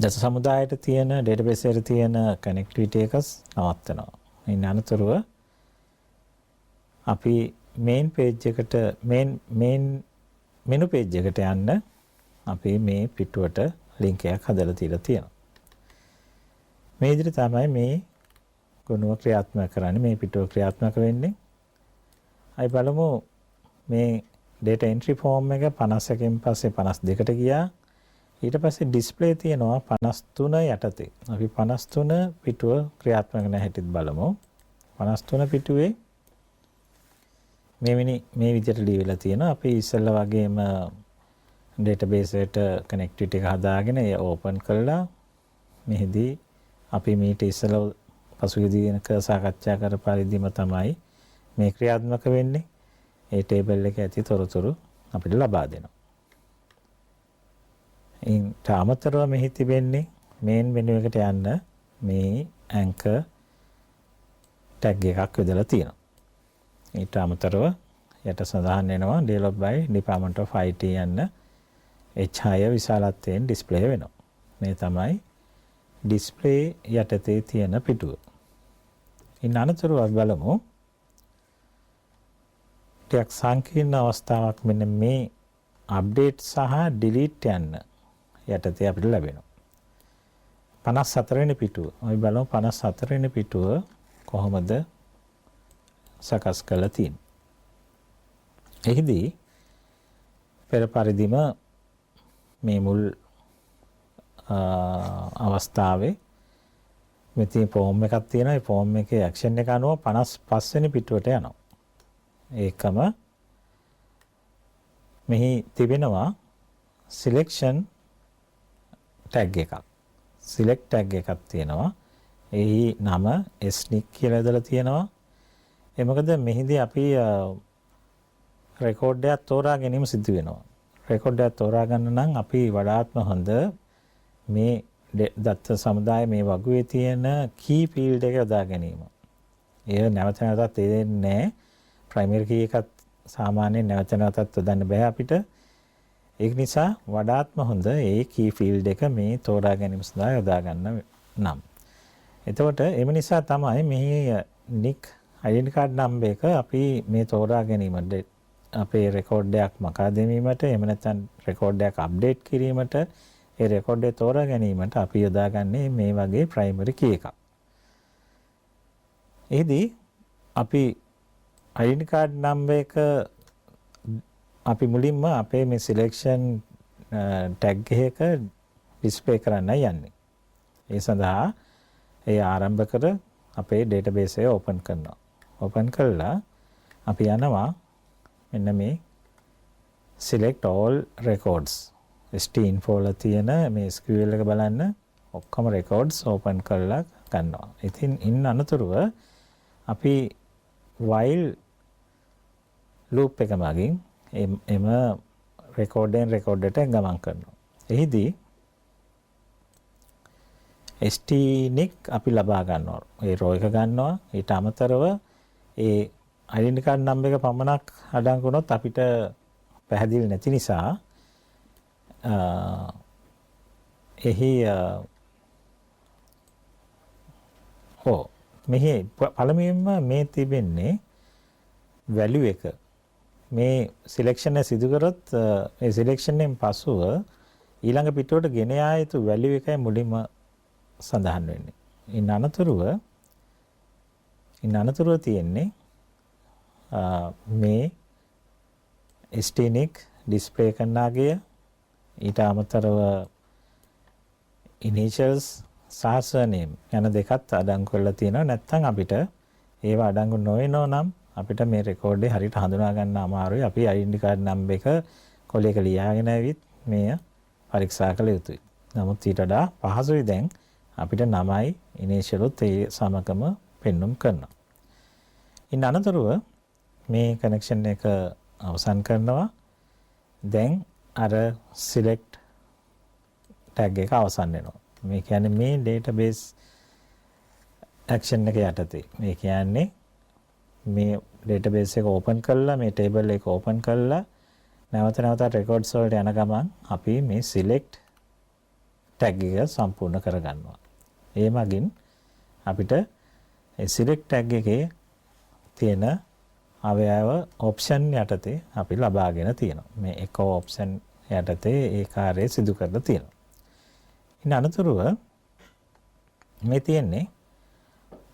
දස සමුදායට තියෙන ඩේටාබේස් එකේ තියෙන කනෙක්ටිවිටි එක නවත්තනවා. ඉන් අනතුරුව අපි මේන් පේජ් එකට මේන් මෙනු පේජ් එකට යන්න අපි මේ පිටුවට ලින්ක් එකක් හදලා තියලා තියෙනවා. මේ විදිහට තමයි මේ ගුණව ක්‍රියාත්මක කරන්නේ. මේ පිටුව ක්‍රියාත්මක වෙන්නේ. අපි බලමු මේ data entry form එක 51කින් පස්සේ 52ට ගියා. ඊට පස්සේ ඩිස්ප්ලේ තියෙනවා 53 යටතේ. අපි 53 පිටුව ක්‍රියාත්මක වෙන හැටිත් බලමු. 53 පිටුවේ මේ විදිහට ලියවිලා තියෙනවා. අපි ඉස්සෙල්ලා වගේම ඩේටාබේස් එකට කනෙක්ටිවිටි එක හදාගෙන ඒ ඕපන් කළා. මෙහිදී අපි මීට ඉස්සෙල්ලා පසුගිය දිනක සාකච්ඡා කර පරිදිම තමයි මේ ක්‍රියාත්මක වෙන්නේ. ඒ ටේබල් එකේ ඇති තොරතුරු අපිට ලබා දෙනවා. ඊට අමතරව මෙහි තිබෙන්නේ මේන් මෙනු එකට යන්න මේ ඇන්කර් ටැග් එකක් යොදලා තියෙනවා. ඊට අමතරව යට සඳහන් වෙනවා developed by Department of IT යන්න H6 විශාලත්වයෙන් ඩිස්ප්ලේ වෙනවා. මේ තමයි ඩිස්ප්ලේ යටතේ තියෙන පිටුව. ඉන් අනතුරුව අපි බලමු ටිකක් සංකීර්ණ අවස්ථාවක් මෙන්න මේ අප්ඩේට් සහ ඩිලීට් යන්න යටතේ අපිට ලැබෙනවා. 54 වෙනි පිටුව. අපි බලමු 54 වෙනි පිටුව කොහොමද සකස් කරලා තියෙන්නේ. එහිදී පෙර පරිදිම මේ මුල් අවස්ථාවේ මෙතන ෆෝම් එකක් තියෙනවා. ඒ ෆෝම් එකේ ඇක්ෂන් එක අනුව 55 වෙනි පිටුවට යනවා. ඒකම මෙහි තිබෙනවා selection tag එකක්. select tag එකක් තියෙනවා. එහි නම snic කියලා දාලා තියෙනවා. ඒ මොකද මෙහිදී අපි රෙකෝඩ් එකක් තෝරා ගැනීම සිදු වෙනවා. රෙකෝඩ් එකක් තෝරා ගන්න නම් අපි වඩාත්ම හොඳ මේ දත්ත සමුදාය මේ වගුවේ තියෙන key field එක යොදා ගැනීම. එය නැවත නැවතත් තේරෙන්නේ ප්‍රයිමරි key එකත් සාමාන්‍යයෙන් නැවත නැවතත් යොදන්න බෑ අපිට. ඒක නිසා වඩාත්ම හොඳ ඒ key field එක මේ තෝරා ගැනීම සඳහා යොදා ගන්න නම්. එතකොට එම නිසා තමයි මෙහි nick identity card number එක අපි මේ තෝරා ගැනීමට අපේ රෙකෝඩ් එකක් මකා දැමීමට එහෙම නැත්නම් රෙකෝඩ් එකක් අප්ඩේට් කිරීමට ඒ රෙකෝඩ් එක තෝරා ගැනීමට අපි යොදාගන්නේ මේ වගේ ප්‍රයිමරි කී එකක්. එහිදී අපි identity card number එක අපි මුලින්ම අපේ මේ selection tag එක display කරන්න යන්නේ. ඒ සඳහා ඒ ආරම්භ කර අපේ database එක open කරනවා. open කළා අපි යනවා මෙන්න මේ select all records ST-info වල තියෙන මේ SQL එක බලන්න ඔක්කොම records open කරලා ගන්නවා. ඉතින් ඉන්න අනතුරුව අපි while loop එක මගින් එම රෙකෝඩෙන් රෙකෝඩයට ගමන් කරනවා. එහිදී ST-nick අපි ලබා ගන්නවා. ඒ රෝ එක ගන්නවා. ඊට අමතරව ඒ identity card number එක පමණක් අඩංගු වුණොත් අපිට පැහැදිලි නැති නිසා එහි මෙහි පළමුවෙන්ම මේ තිබෙන්නේ value එක. මේ selection එක සිදු කරොත් ඒ selection එකෙන් පසුව ඊළඟ පිටුවට ගෙන යා යුතු value එකයි මුලින්ම සඳහන් වෙන්නේ. ඉන් අනතුරුව තියෙන්නේ මේ ST-nick display කරන අගය ඊට අමතරව initials සහ surname යන දෙකත් අඩංගු කරලා තියෙනවා. නැත්නම් අපිට ඒවා අඩංගු නොවෙනෝ නම් අපිට මේ රෙකෝඩ් එක හරියට හඳුනා ගන්න අමාරුයි. අපි ID card number එක කොලයක ලියාගෙන ඇවිත් මේ පරීක්ෂා කළ යුතුයි. නමුත් ඊට වඩා පහසුයි දැන් අපිට නමයි ඉනිෂියලුත් ඒ සමගම පෙන්වුම් කරනවා. ඉන් අනතුරුව මේ කනෙක්ෂන් එක අවසන් කරනවා. දැන් අර select tag එක අවසන් වෙනවා. මේ කියන්නේ මේ database action එක යටතේ. මේ කියන්නේ මේ database එක open කරලා මේ table එක open කරලා නැවත නැවත records වලට යන ගමන් අපි මේ select tag එක සම්පූර්ණ කරගන්නවා. ඒ මගින් අපිට ඒ select tag එකේ තියෙන අවයව option යටතේ අපි ලබාගෙන තියෙනවා. මේ එක option යටතේ ඒ කාර්යය සිදු කරලා තියෙනවා. ඉතින් අනතුරුව මේ තියෙන්නේ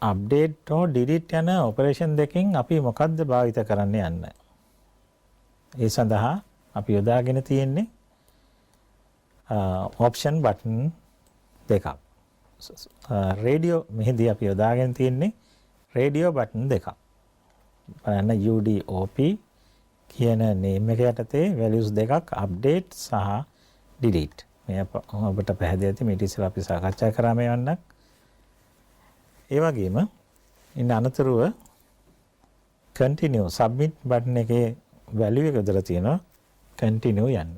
update or delete යන operation දෙකෙන් අපි මොකද්ද භාවිත කරන්න යන්නේ. ඒ සඳහා අපි යොදාගෙන තියෙන්නේ option button දෙකක්. radio මෙහිදී අපි යොදාගෙන තියෙන්නේ radio button දෙකක්. බලන්න UDOP කියන name එක යටතේ values දෙකක් update සහ delete. මේ ඔබට පැහැදිලි ඇති මේ ඉතින් අපි සාකච්ඡා කරා මේ වන්නක්. ඒ වගේම ඉන්න අනතුරුව continue submit button එකේ value එක උදලා තියෙනවා continue යන්න.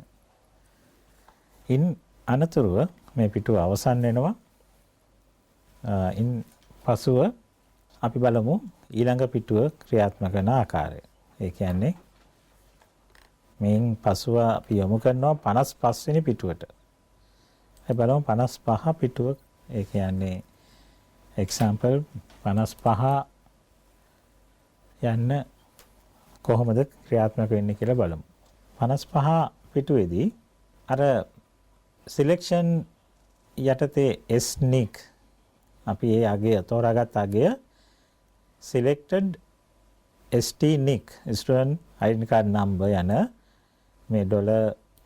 ඉන් අනතුරුව මේ පිටුව අවසන් වෙනවා. ඉන් පසුව අපි බලමු ඊළඟ පිටුව ක්‍රියාත්මක කරන ආකාරය. ඒ කියන්නේ මේන් පසුව අපි යොමු කරනවා 55 වෙනි පිටුවට. ඒ බලමු 55 පිටුව. ඒ කියන්නේ example 55 යන්න කොහොමද ක්‍රියාත්මක වෙන්නේ කියලා බලමු. 55 පිටුවේදී අර selection යටතේ snic අපි ඒ අගය තෝරාගත් අගය selected stnic student identity card number යන මේ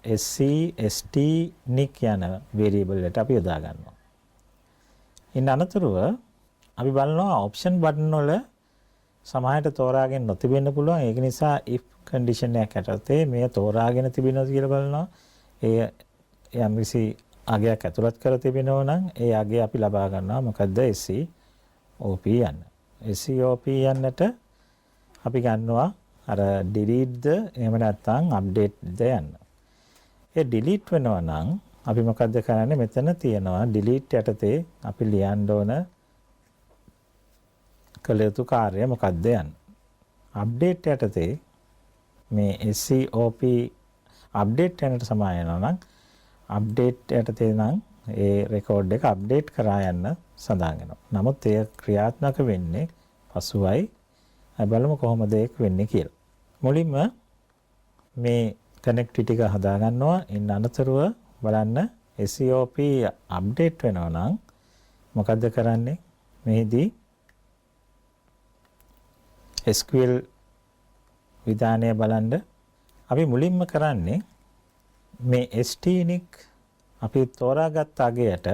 $SC stnic යන variable එකට අපි යොදා ගන්නවා. ඉන් අනතුරුව අපි බලනවා option button වල සමහරට තෝරාගෙන නොතිබෙන්න පුළුවන්. ඒක නිසා if condition එකක් යටතේ මේ තෝරාගෙන තිබෙනවද කියලා බලනවා. ඒ යම්කිසි අගයක් ඇතුළත් කර තිබෙනවා නම් ඒ අගය අපි ලබා ගන්නවා. මොකද්ද SCOP යන්න. SCOP යන්නට අපි ගන්නවා අර delete ද එහෙම නැත්නම් update ද යන්න. ඒ delete වෙනවා නම් අපි මොකද්ද කරන්නේ? මෙතන තියෙනවා delete යටතේ අපි ලියන්න ඕන කළ යුතු කාර්යය මොකක්ද යන්න. update යටතේ මේ SCOP update යනට සමාන වෙනවා නම් update යටතේ නම් ඒ record එක update කරා යන්න සඳහන් වෙනවා. නමුත් එය ක්‍රියාත්මක වෙන්නේ පසුවයි. අපි බලමු කොහොමද ඒක වෙන්නේ කියලා. මුලින්ම මේ connectivity එක හදා ගන්නවා. ඉන්න අනතුරුව බලන්න SCOP update වෙනවා නම් මොකද්ද කරන්නේ? මෙහිදී SQL විධානය බලන්න අපි මුලින්ම කරන්නේ මේ stnic අපි තෝරාගත් අගයට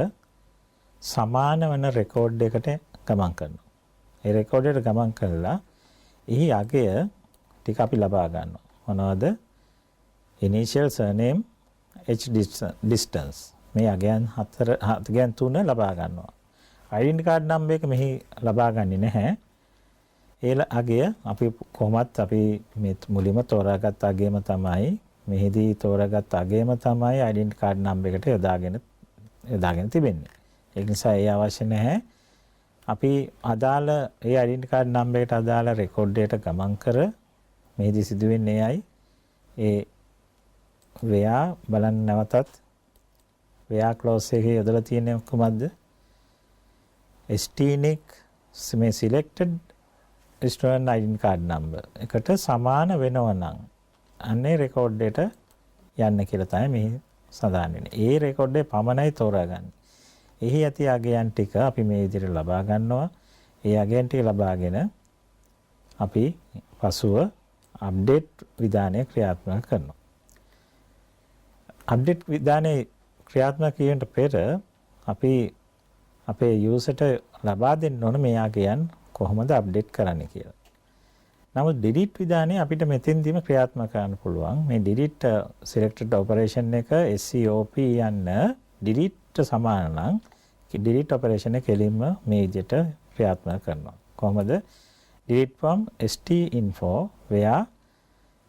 සමාන වෙන රෙකෝඩ් එකට ගමන් කරනවා. ඒ රෙකෝඩ් එකට ගමන් කළා එහි අගය ටික අපි ලබා ගන්නවා. මොනවද? initial surname h distance මේ අගයන් 3 ලබා ගන්නවා. identity card number එක මෙහි ලබා ගන්නේ නැහැ. ඒ අගය අපි කොහොමත් අපි මේ මුලින්ම තෝරාගත් අගයම තමයි මෙහිදී තෝරාගත් අගයම තමයි identity card number එකට යොදාගෙන තිබෙන්නේ. ඒ නිසා ඒ අවශ්‍ය නැහැ. අපි අදාළ ඒ identity card number එකට අදාළ record එකට ගමන් කර මෙහිදී සිදුවෙන්නේ එයයි. ඒ where බලන්න නැවතත් where clause එකේ යොදලා තියෙන්නේ කොහොමද? stnic මේ selected student identity card number එකට සමාන වෙනවා නම් අන්නේ රෙකෝඩ් එකට යන්න කියලා තමයි මේ සඳහන් වෙන්නේ. ඒ රෙකෝඩ් එක පමණයි තෝරාගන්නේ. එහි ඇති අගයන් ටික අපි මේ විදිහට ලබා ගන්නවා. ඒ අගයන් ටික ලබාගෙන අපි පසුව අප්ඩේට් විධානය ක්‍රියාත්මක කරනවා. අප්ඩේට් විධානයේ ක්‍රියාත්මක කිරීමට පෙර අපි අපේ යූසර්ට ලබා දෙන්න ඕන මෙයා කියන් කොහොමද අප්ඩේට් කරන්නේ කියලා. නමුත් delete විධානය අපිට මෙතෙන්දීම ක්‍රියාත්මක කරන්න පුළුවන්. මේ delete selected operation එක SCOP යන්න delete සමාන නම් delete operation එක කෙලින්ම මේ විදිහට ක්‍රියාත්මක කරනවා. කොහොමද? delete from stinfo where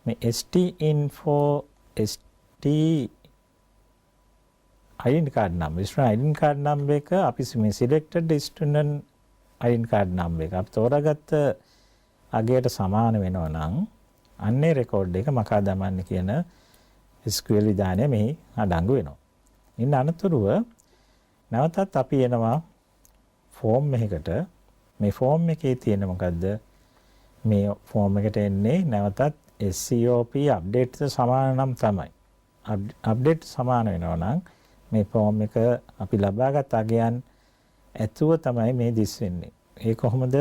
මේ stinfo st identity card number student identity card number එක අපි මේ selected student identity card number එක අපි තෝරාගත්ත අගයට සමාන වෙනවා නම් අන්නේ රෙකෝඩ් එක මකා දමන්න කියන SQL විධානය මෙහි අඩංගු වෙනවා. ඉන්න අනතුරුව නැවතත් අපි එනවා ෆෝම් එකකට. මේ ෆෝම් එකේ තියෙන මොකද්ද? මේ ෆෝම් එකට එන්නේ නැවතත් SCOP අප්ඩේට් සමාන නම් තමයි. අප්ඩේට් සමාන වෙනවා නම් මේ ෆෝම් එක අපි ලබාගත් අගයන් ඇතුව තමයි මේ දිස් වෙන්නේ. ඒ කොහොමද?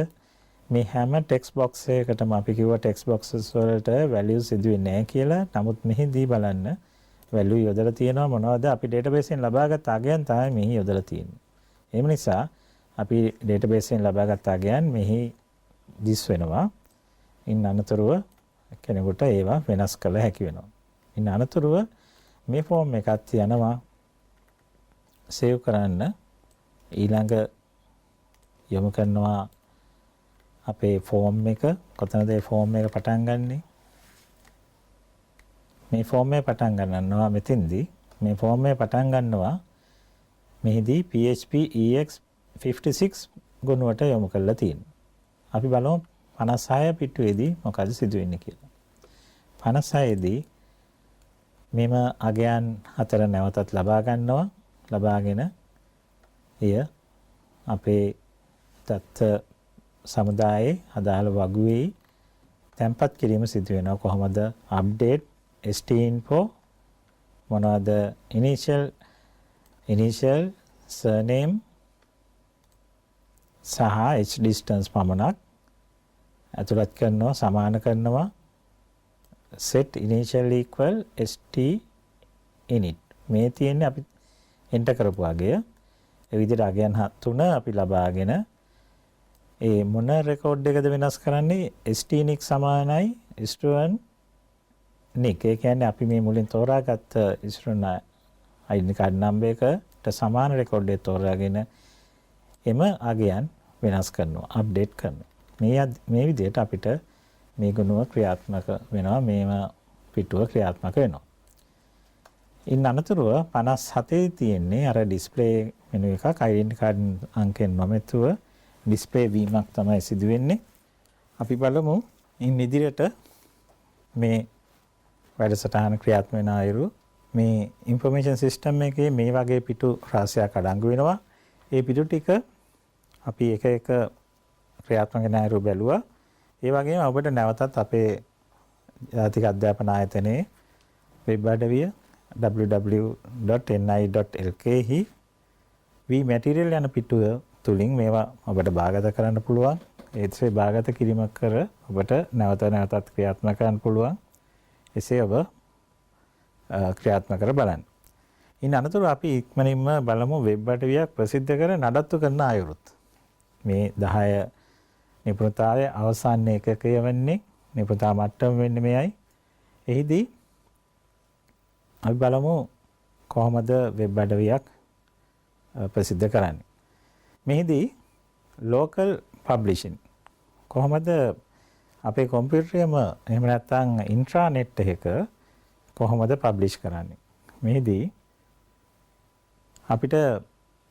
මේ හැම ටෙක්ස්ට් බොක්ස් එකකටම අපි කිව්වා ටෙක්ස්ට් බොක්සස් වලට වැලියුස් ඉදු වෙන්නේ නැහැ කියලා. නමුත් මෙහිදී බලන්න වැලියු යොදලා තියෙනවා මොනවද? අපි ඩේටාබේස් එකෙන් ලබාගත් අගයන් තමයි මෙහි යොදලා තියෙන්නේ. ඒ නිසා අපි ඩේටාබේස් එකෙන් ලබාගත් අගයන් මෙහි දිස් වෙනවා. ඉන් අනතුරුව කෙනෙකුට ඒවා වෙනස් කළ හැකි වෙනවා. ඉන් අනතුරුව මේ ෆෝම් එකත් යනවා සේව් කරන්න. ඊළඟ යොමු කරනවා අපේ ෆෝම් එක. කොතනද මේ ෆෝම් එක පටන් ගන්නෙ? මේ ෆෝම් එක පටන් ගන්නවා මෙතෙන්දී. මේ ෆෝම් එක පටන් ගන්නවා මෙහිදී PHP EX56 ගුණුවට යොමු කරලා තියෙනවා. අපි බලමු 56 පිටුවේදී මොකද සිදු වෙන්නේ කියලා. 56 දී මෙම අගයන් හතර නැවතත් ලබා ගන්නවා. ලබාගෙන එය අපේ තත් සමුදායේ අදාළ වගුවේ තැන්පත් කිරීම සිදු වෙනවා. කොහොමද? update stinfo මොනවාද? initial surname සහ h distance පමණක් ඇතුළත් කරනවා, සමාන කරනවා. set initial equal st init මේ තියෙන්නේ අපි එන්ටර් කරපු අගය. ඒ විදිහට අගයන් තුන අපි ලබාගෙන ඒ මොන රෙකෝඩ් එකද වෙනස් කරන්නේ? stnic සමානයි student nick. ඒ කියන්නේ අපි මේ මුලින් තෝරාගත්ත student identity card number එකට සමාන රෙකෝඩ් එක තෝරාගෙන එම අගයන් වෙනස් කරනවා, අප්ඩේට් කරනවා. මේ විදිහට අපිට මේ ගුණුව ක්‍රියාත්මක වෙනවා, මේම පිටුව ක්‍රියාත්මක වෙනවා. ඉන් අනතුරුව 57 තියෙන්නේ අර ඩිස්ප්ලේ මෙනු එකක්. identity card අංකෙන් නොමැතුව ඩිස්ප්ලේ වීමක් තමයි සිදු වෙන්නේ. අපි බලමු ඉන් ඉදිරියට මේ වැඩසටහන ක්‍රියාත්මක වෙන අයුරු. මේ ইনফরমේෂන් සිස්ටම් එකේ මේ වගේ පිටු රාශියක් අඩංගු වෙනවා. ඒ පිටු ටික අපි එක එක ක්‍රියාත්මක වෙන අයුරු බැලුවා. ඒ වගේම ඔබට නැවතත් අපේ ජාතික අධ්‍යාපන ආයතනයේ වෙබ් අඩවිය www.ni.lk හි vmaterial යන පිටුව තුලින් මේවා ඔබට භාගත කරන්න පුළුවන්. ඒත්සේ භාගත කිරීමක් කර ඔබට නැවතත් ක්‍රියාත්මක කරන්න පුළුවන්. එසේ ඔබ ක්‍රියාත්මක කර බලන්න. ඉන් අනතුරු අපි ඉක්මනින්ම බලමු වෙබ් අඩවියක් ප්‍රසිද්ධ කර නඩත්තු කරන අයුරුත්. මේ 10 නිපුණතාවයේ අවසාන ඒකකය වෙන්නේ නිපුණතා මට්ටම වෙන්නේ මෙයයි. එහිදී අපි බලමු කොහොමද වෙබ් අඩවියක් ප්‍රසිද්ධ කරන්නේ. මෙහිදී local publishing කොහොමද අපේ කම්පියුටරේම එහෙම නැත්නම් ඉන්ට්‍රානෙට් එකක කොහොමද පබ්ලිෂ් කරන්නේ? මෙහිදී අපිට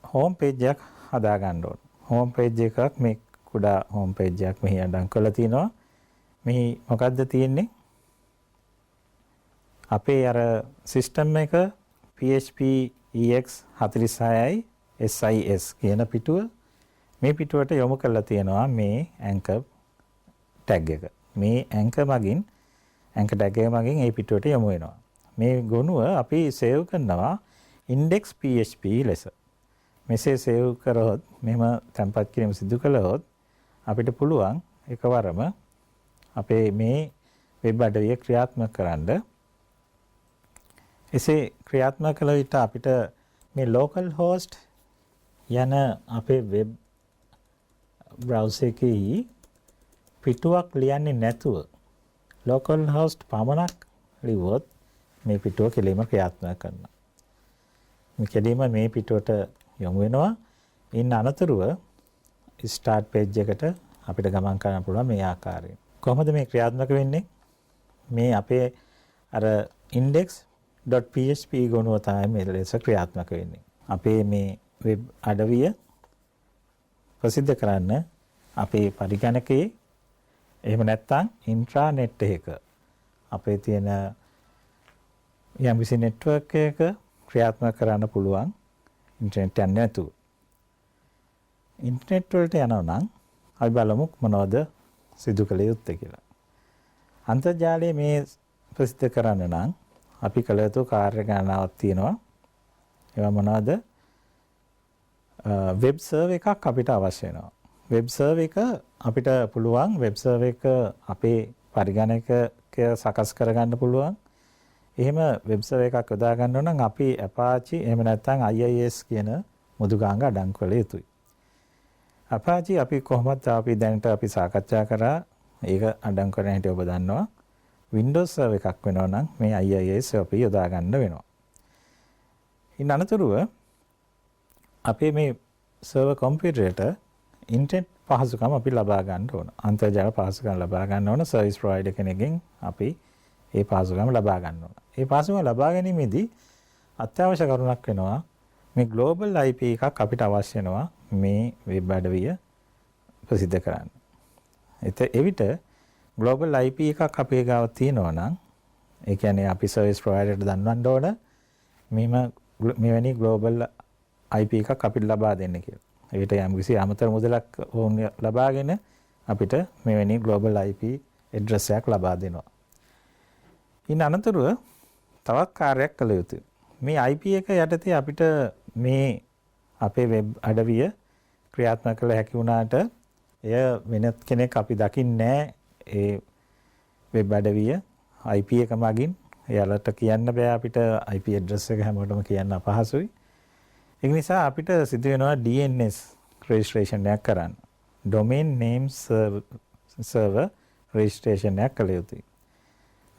හෝම් පේජ් එකක් හදා ගන්න ඕන. හෝම් පේජ් එකක් මේ කුඩා හෝම් පේජ් එකක් මෙහි අඩංගු කරලා තිනවා. මෙහි මොකද්ද තියෙන්නේ? අපේ අර සිස්ටම් එක PHP EX46යි SIS කියන පිටුව. මේ පිටුවට යොමු කරලා තියෙනවා මේ anchor tag එක. මේ anchor මගින් anchor tag එක මගින් මේ පිටුවට යොමු වෙනවා. මේ ගොනුව අපි සේව් කරනවා index PHP ලෙස. මෙසේ සේව් කරොත් මෙහෙම තැන්පත් කිරීම සිදු කළොත් අපිට පුළුවන් එකවරම අපේ මේ වෙබ් අඩවිය ක්‍රියාත්මක කරන්න. එසේ ක්‍රියාත්මක කළ විට අපිට මේ local host යන අපේ වෙබ් බ්‍රවුසර් එකේ පිටුවක් ලියන්නේ නැතුව local host පමණක් ලිව්වොත් මේ පිටුව කෙලින්ම ක්‍රියාත්මක කරනවා. මේ කෙලින්ම මේ පිටුවට යොමු වෙනවා. ඉන් අනතුරුව start page එකට අපිට ගමන් කරන්න පුළුවන් මේ ආකාරයෙන්. කොහොමද මේ ක්‍රියාත්මක වෙන්නේ? මේ අපේ අර index.php ගුණුව තමයි මේ ලෙස ක්‍රියාත්මක වෙන්නේ. අපේ මේ වෙබ් අඩවිය ප්‍රසිද්ධ කරන්න අපේ පරිගණකයේ එහෙම නැත්නම් ඉන්ට්‍රානෙට් එක අපේ තියෙන යම්කිසි නෙට්වර්ක් එකක ක්‍රියාත්මක කරන්න පුළුවන් ඉන්ටර්නෙට් යන්නේ නැතුව. ඉන්ටර්නෙට් වලට යනවා නම් අපි බලමු මොනවද සිදු කළ යුත්තේ කියලා. අන්තර්ජාලයේ මේ ප්‍රසිද්ධ කරන්න නම් අපි කළ යුතු කාර්ය ගණනාවක් තියෙනවා. ඒවා මොනවද? වෙබ් සර්වර් එකක් අපිට අවශ්‍ය වෙනවා. වෙබ් සර්වර් එක අපිට පුළුවන් වෙබ් සර්වර් එක අපේ පරිගණකයක සකස් කරගන්න පුළුවන්. එහෙම වෙබ් සර්වර් එකක් යොදා ගන්න නම් අපි Apache එහෙම නැත්නම් IIS කියන මුදුගාංග අඩංගු කළ යුතුයි. Apache අපි කොහොමද අපි දැනට අපි සාකච්ඡා කරා ඒක අඩංගු කරන හැටි ඔබ දන්නවා. Windows සර්වර් එකක් වෙනවා නම් මේ IIS අපි යොදා ගන්න වෙනවා. ඉන් අනතුරුව අපේ මේ සර්වර් කම්පියුටරයට ඉන්ටර්නෙට් පහසුකම් අපි ලබා ගන්න ඕන. අන්තර්ජාල පහසුකම් ලබා ගන්න ඕන සර්විස් ප්‍රොවයිඩර් කෙනෙක්ගෙන් අපි ඒ පහසුකම් ලබා ගන්න ඕන. ඒ පහසුකම් ලබා ගැනීමේදී අත්‍යවශ්‍ය කරුණක් වෙනවා මේ ග්ලෝබල් IP එකක් අපිට අවශ්‍ය වෙනවා මේ වෙබ් අඩවිය ප්‍රසිද්ධ කරන්න. එවිට ග්ලෝබල් IP එකක් අපේ ගාව තියෙනවා නම් ඒ කියන්නේ අපි සර්විස් ප්‍රොවයිඩර්ට දන්වන්න ඕන මෙවැනි ග්ලෝබල් IP එකක් අපිට ලබා දෙන්න කියලා. ඒකට යම්කිසි අමතර මුදලක් වුන් ලබාගෙන අපිට මෙවැනි ග්ලෝබල් IP ඇඩ්‍රස් එකක් ලබා දෙනවා. ඉන් අනතුරුව තවත් කාර්යයක් කළ යුතුයි. මේ IP එක යටතේ අපිට මේ අපේ වෙබ් අඩවිය ක්‍රියාත්මක කළ හැකි වුණාට එය වෙනත් කෙනෙක් අපි දකින්නේ ඒ වෙබ් අඩවිය IP එක මගින් එයාලට කියන්න බෑ අපිට IP ඇඩ්‍රස් එක හැමෝටම කියන්න අපහසුයි. ඒ නිසා අපිට සිදු වෙනවා DNS registration එකක් කරන්න. domain name server registration එකක් කළ යුතුයි.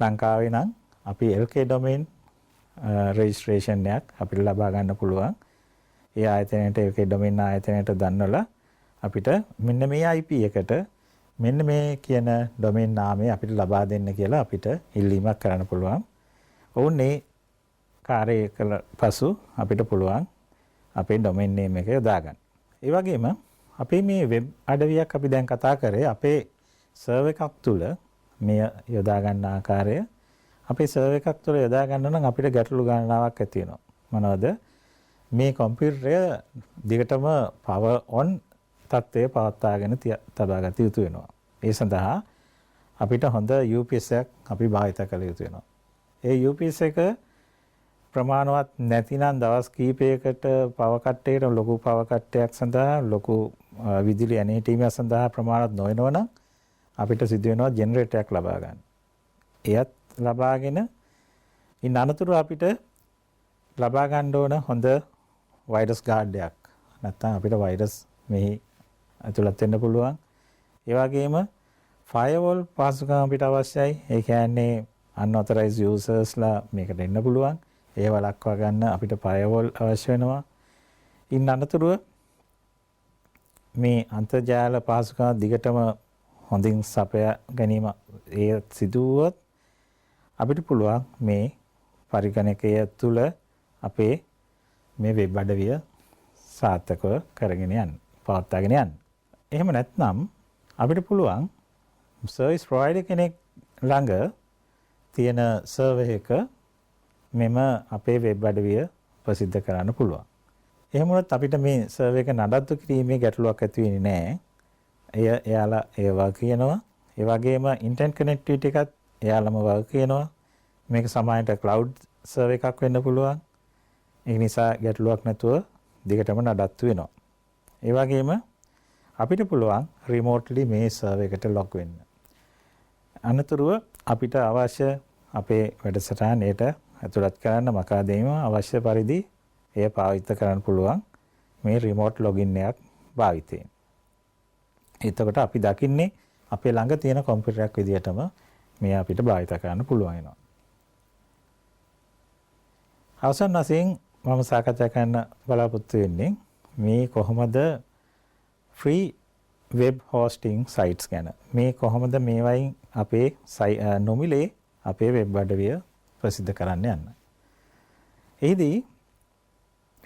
ලංකාවේ නම් අපි LK domain registration එකක් අපිට ලබා ගන්න පුළුවන්. ඒ ආයතනයට LK domain ආයතනයට දන්වලා අපිට මෙන්න මේ IP එකට මෙන්න මේ කියන domain නාමය අපිට ලබා දෙන්න කියලා අපිට ඉල්ලීමක් කරන්න පුළුවන්. ඔවුන් මේ කාර්යය කළ පසු අපිට පුළුවන් අපේ domain name එක යොදා ගන්න. ඒ වගේම අපේ මේ වෙබ් අඩවියක් අපි දැන් කතා කරේ අපේ සර්වර් එකක් තුල මේ යොදා ගන්න ආකාරය අපේ සර්වර් එකක් තුල යොදා ගන්න නම් අපිට ගැටලු ගණනාවක් ඇති වෙනවා. මොනවද? මේ කම්පියුටරය දිගටම power on තත්ත්වයේ පවත්වාගෙන තබා ගත යුතු වෙනවා. ඒ සඳහා අපිට හොඳ UPS එකක් අපි භාවිත කළ යුතු වෙනවා. ඒ UPS එක ප්‍රමාණවත් නැතිනම් දවස් කීපයකට power cut එකට ලොකු power cut එකක් සඳහා ලොකු විදුලි ඇනීමක් සඳහා ප්‍රමාණවත් නොවනවනම් අපිට සිදු වෙනවා ජෙනරේටර් එකක් ලබා ගන්න. එයත් ලබාගෙන ඉන් අනතුරු අපිට ලබා ගන්න ඕන හොඳ වෛරස් ගාඩ් එකක්. නැත්නම් අපිට වෛරස් මෙහි ඇතුළත් වෙන්න පුළුවන්. ඒ වගේම firewall පහසුකම් අපිට අවශ්‍යයි. ඒ කියන්නේ unauthorized usersලා මේකට එන්න පුළුවන්. ඒ වළක්වා ගන්න අපිට firewall අවශ්‍ය වෙනවා. ඉන් අනතුරුව මේ අන්තර්ජාල පහසුකම් දිගටම හොඳින් සපයා ගැනීම ඒ සිදුවුවොත් අපිට පුළුවන් මේ පරිගණකය තුළ අපේ මේ වෙබ් අඩවිය සාර්ථකව කරගෙන යන්න, පවත්වාගෙන යන්න. එහෙම නැත්නම් අපිට පුළුවන් සර්විස් ප්‍රොවයිඩර් කෙනෙක් ළඟ තියෙන සර්වර් එක මෙම අපේ වෙබ් අඩවිය ප්‍රසිද්ධ කරන්න පුළුවන්. එහෙම වුණොත් අපිට මේ සර්වර් එක නඩත්තු කිරීමේ ගැටලුවක් ඇති වෙන්නේ නැහැ. එයාලා ඒවා කියනවා. ඒ වගේම ඉන්ටර්නෙට් කනෙක්ටිවිටි එකත් එයාලම වග කියනවා. මේක සමානට ක්ලවුඩ් සර්වර් එකක් වෙන්න පුළුවන්. ඒ නිසා ගැටලුවක් නැතුව දිගටම නඩත්තු වෙනවා. ඒ වගේම අපිට පුළුවන් රිමෝට්ලි මේ සර්වර් එකට ලොග් වෙන්න. අනතුරුව අපිට අවශ්‍ය අපේ වැඩසටහනට ඇතුළත් කරන්න මකාදේම අවශ්‍ය පරිදි එය පාවිච්චි කරන්න පුළුවන් මේ රිමෝට් ලොගින් එකක් භාවිතයෙන්. එතකොට අපි දකින්නේ අපේ ළඟ තියෙන කම්පියුටරයක් විදිහටම මේ අපිට භාවිත කරන්න පුළුවන් වෙනවා. අවසන් වශයෙන් මම සාකච්ඡා කරන්න බලාපොරොත්තු වෙන්නේ මේ කොහොමද free web hosting sites ගැන. මේ කොහොමද මේවයින් අපේ නොමිලේ අපේ වෙබ් අඩවිය ප්‍රසිද්ධ කරන්න යන්න. එහිදී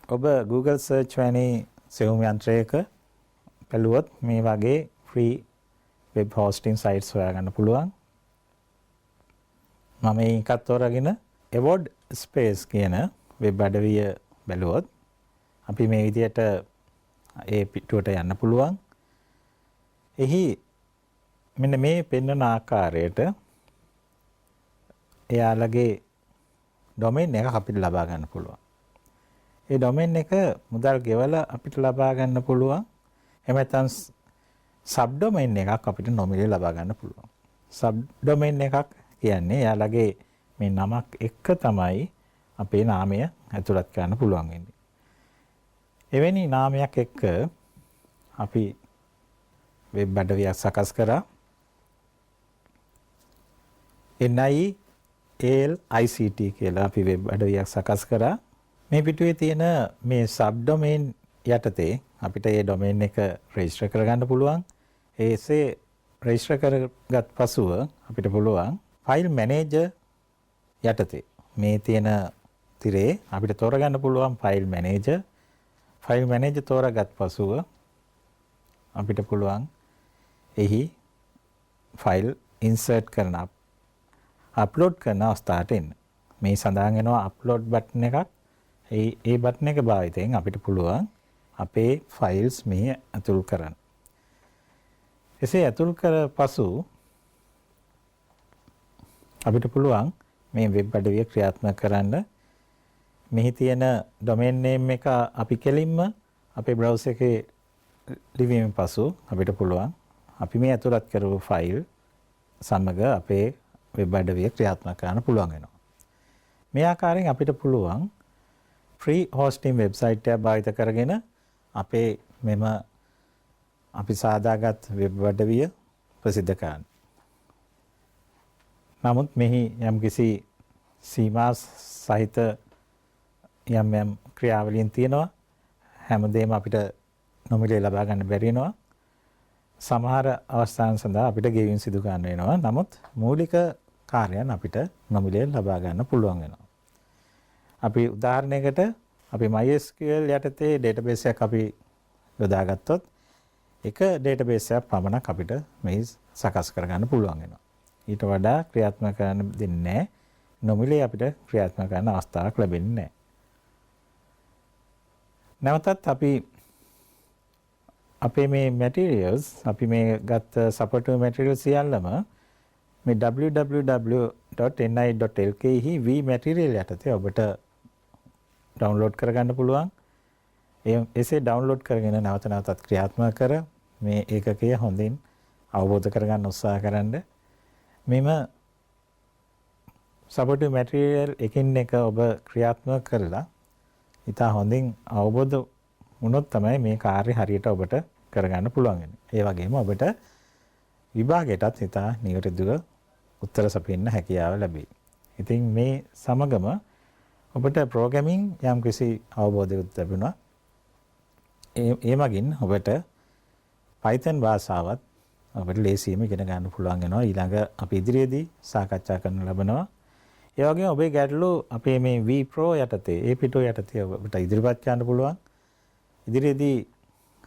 ඔබ Google search වැනි සෙවුම් යන්ත්‍රයක බැලුවොත් මේ වගේ free web hosting sites හොයාගන්න පුළුවන්. මම එකක් තෝරාගෙන Award Space කියන වෙබ් අඩවිය බැලුවොත් අපි මේ විදිහට ඒ පිටුවට යන්න පුළුවන්. එහි මෙන්න මේ පෙන්වන ආකාරයට එයාලගේ ඩොමේන් එක අපිට ලබා ගන්න පුළුවන්. ඒ ඩොමේන් එක මුදල් ගෙවලා අපිට ලබා ගන්න පුළුවන්. එහෙම නැත්නම් සබ් ඩොමේන් එකක් අපිට නොමිලේ ලබා ගන්න පුළුවන්. සබ් ඩොමේන් එකක් කියන්නේ එයාලගේ මේ නමක් එක්ක තමයි අපේ නාමය ඇතුළත් කරන්න පුළුවන් වෙන්නේ. එවැනි නාමයක් එක්ක අපි වෙබ් අඩවියක් සකස් කරා. NIALICT කියලා අපි වෙබ් අඩවියක් සකස් කරා. මේ පිටුවේ තියෙන මේ සබ් ඩොමේන් යටතේ අපිට මේ ඩොමේන් එක රෙජිස්ටර් කරගන්න පුළුවන්. ඒසේ රෙජිස්ටර් කරගත් පසුව අපිට පුළුවන් ෆයිල් මැනේජර් යටතේ මේ තියෙන තිරේ අපිට තෝරගන්න පුළුවන් ෆයිල් මැනේජර්. ෆයිල් මැනේජර් තෝරාගත් පසුව අපිට පුළුවන් එහි ෆයිල් ඉන්සර්ට් කරන අප්ලෝඩ් කරන අවස්ථාවට එන්න. මේ සඳහන් වෙනවා අප්ලෝඩ් බටන් එකක්. ඒ බටන් එක භාවිතයෙන් අපිට පුළුවන් අපේ ෆයිල්ස් මෙහි ඇතුල් කරන්න. එසේ ඇතුල් කර පසු අපිට පුළුවන් මේ වෙබ් අඩවිය ක්‍රියාත්මක කරන්න. මෙහි තියෙන ඩොමේන් නේම් එක අපි කෙලින්ම අපේ බ්‍රවුසර් එකේ ලිවීමෙන් පසු අපිට පුළුවන් අපි මේ ඇතුළත් කරපු ෆයිල් සමග අපේ වෙබ් අඩවිය ක්‍රියාත්මක කරන්න පුළුවන් වෙනවා. මේ ආකාරයෙන් අපිට පුළුවන් free hosting website එකක් භාවිත කරගෙන අපේ මෙම අපි සාදාගත් වෙබ් අඩවිය ප්‍රසිද්ධ කරන්න. නමුත් මෙහි යම්කිසි සීමා සහිත යම් ක්‍රියාවලියන් තියෙනවා. හැමදේම අපිට නොමිලේ ලබා ගන්න බැරි වෙනවා. සමහර අවස්ථාන් සඳහා අපිට ගෙවීම් සිදු කරන්න වෙනවා. නමුත් මූලික කාර්යයන් අපිට නොමිලේ ලබා ගන්න පුළුවන් වෙනවා. අපි උදාහරණයකට අපි MySQL යටතේ database එකක් අපි යොදාගත්තොත් එක database එකක් පමණක් අපිට මේ සකස් කරගන්න පුළුවන් වෙනවා. ඊට වඩා ක්‍රියාත්මක කරන්න දෙන්නේ නැහැ. නොමිලේ අපිට ක්‍රියාත්මක කරන්න අවස්ථාවක් ලැබෙන්නේ නැහැ. නැවතත් අපි අපේ මේ materials අපි මේ ගත්ත supportive materials සියල්ලම මේ www.ni.lk හි vmaterial යටතේ ඔබට ඩවුන්ලෝඩ් කරගන්න පුළුවන්. එසේ ඩවුන්ලෝඩ් කරගෙන නැවත නැවතත් ක්‍රියාත්මක කර මේ ඒකකය හොඳින් අවබෝධ කරගන්න උත්සාහ කරන්න. මෙම supportive material එකින් එක ඔබ ක්‍රියාත්මක කරලා ඉතා හොඳින් අවබෝධ වුණොත් තමයි මේ කාර්ය හරියට ඔබට කරගන්න පුළුවන් වෙන්නේ. ඒ වගේම ඔබට විභාගයටත් ඉතා නිවැරදිව උත්තර සපයන්න හැකියාව ලැබේ. ඉතින් මේ සමගම ඔබට ප්‍රෝග්‍රෑමින් යම්කිසි අවබෝධයක් ලැබුණා. ඒ මගින් ඔබට Python භාෂාවත් ඔබට ලේසියෙන්ම ඉගෙන ගන්න පුළුවන් වෙනවා. ඊළඟ අපි ඉදිරියේදී සාකච්ඡා කරන්න ලබනවා. ඒ වගේම ඔබේ ගැටලු අපේ මේ V Pro යටතේ ඒ පිටුව යටතේ ඔබට ඉදිරිපත් කරන්න පුළුවන්. ඉදිරියේදී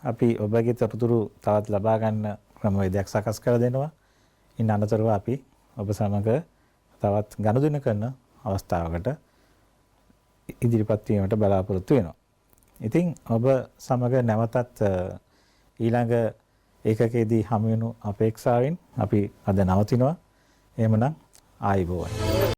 අපි ඔබගේ තොරතුරු තවත් ලබා ගන්න ක්‍රමවේදයක් සකස් කර දෙනවා. ඉන් අනතුරුව අපි ඔබ සමග තවත් ගනුදෙනු කරන අවස්ථාවකට ඉදිරිපත් වීමට බලාපොරොත්තු වෙනවා. ඉතින් ඔබ සමග නැවතත් ඊළඟ ඒකකයේදී හමු වෙනු අපේක්ෂාවෙන් අපි අද නවතිනවා. එහෙමනම් ආයුබෝවන්.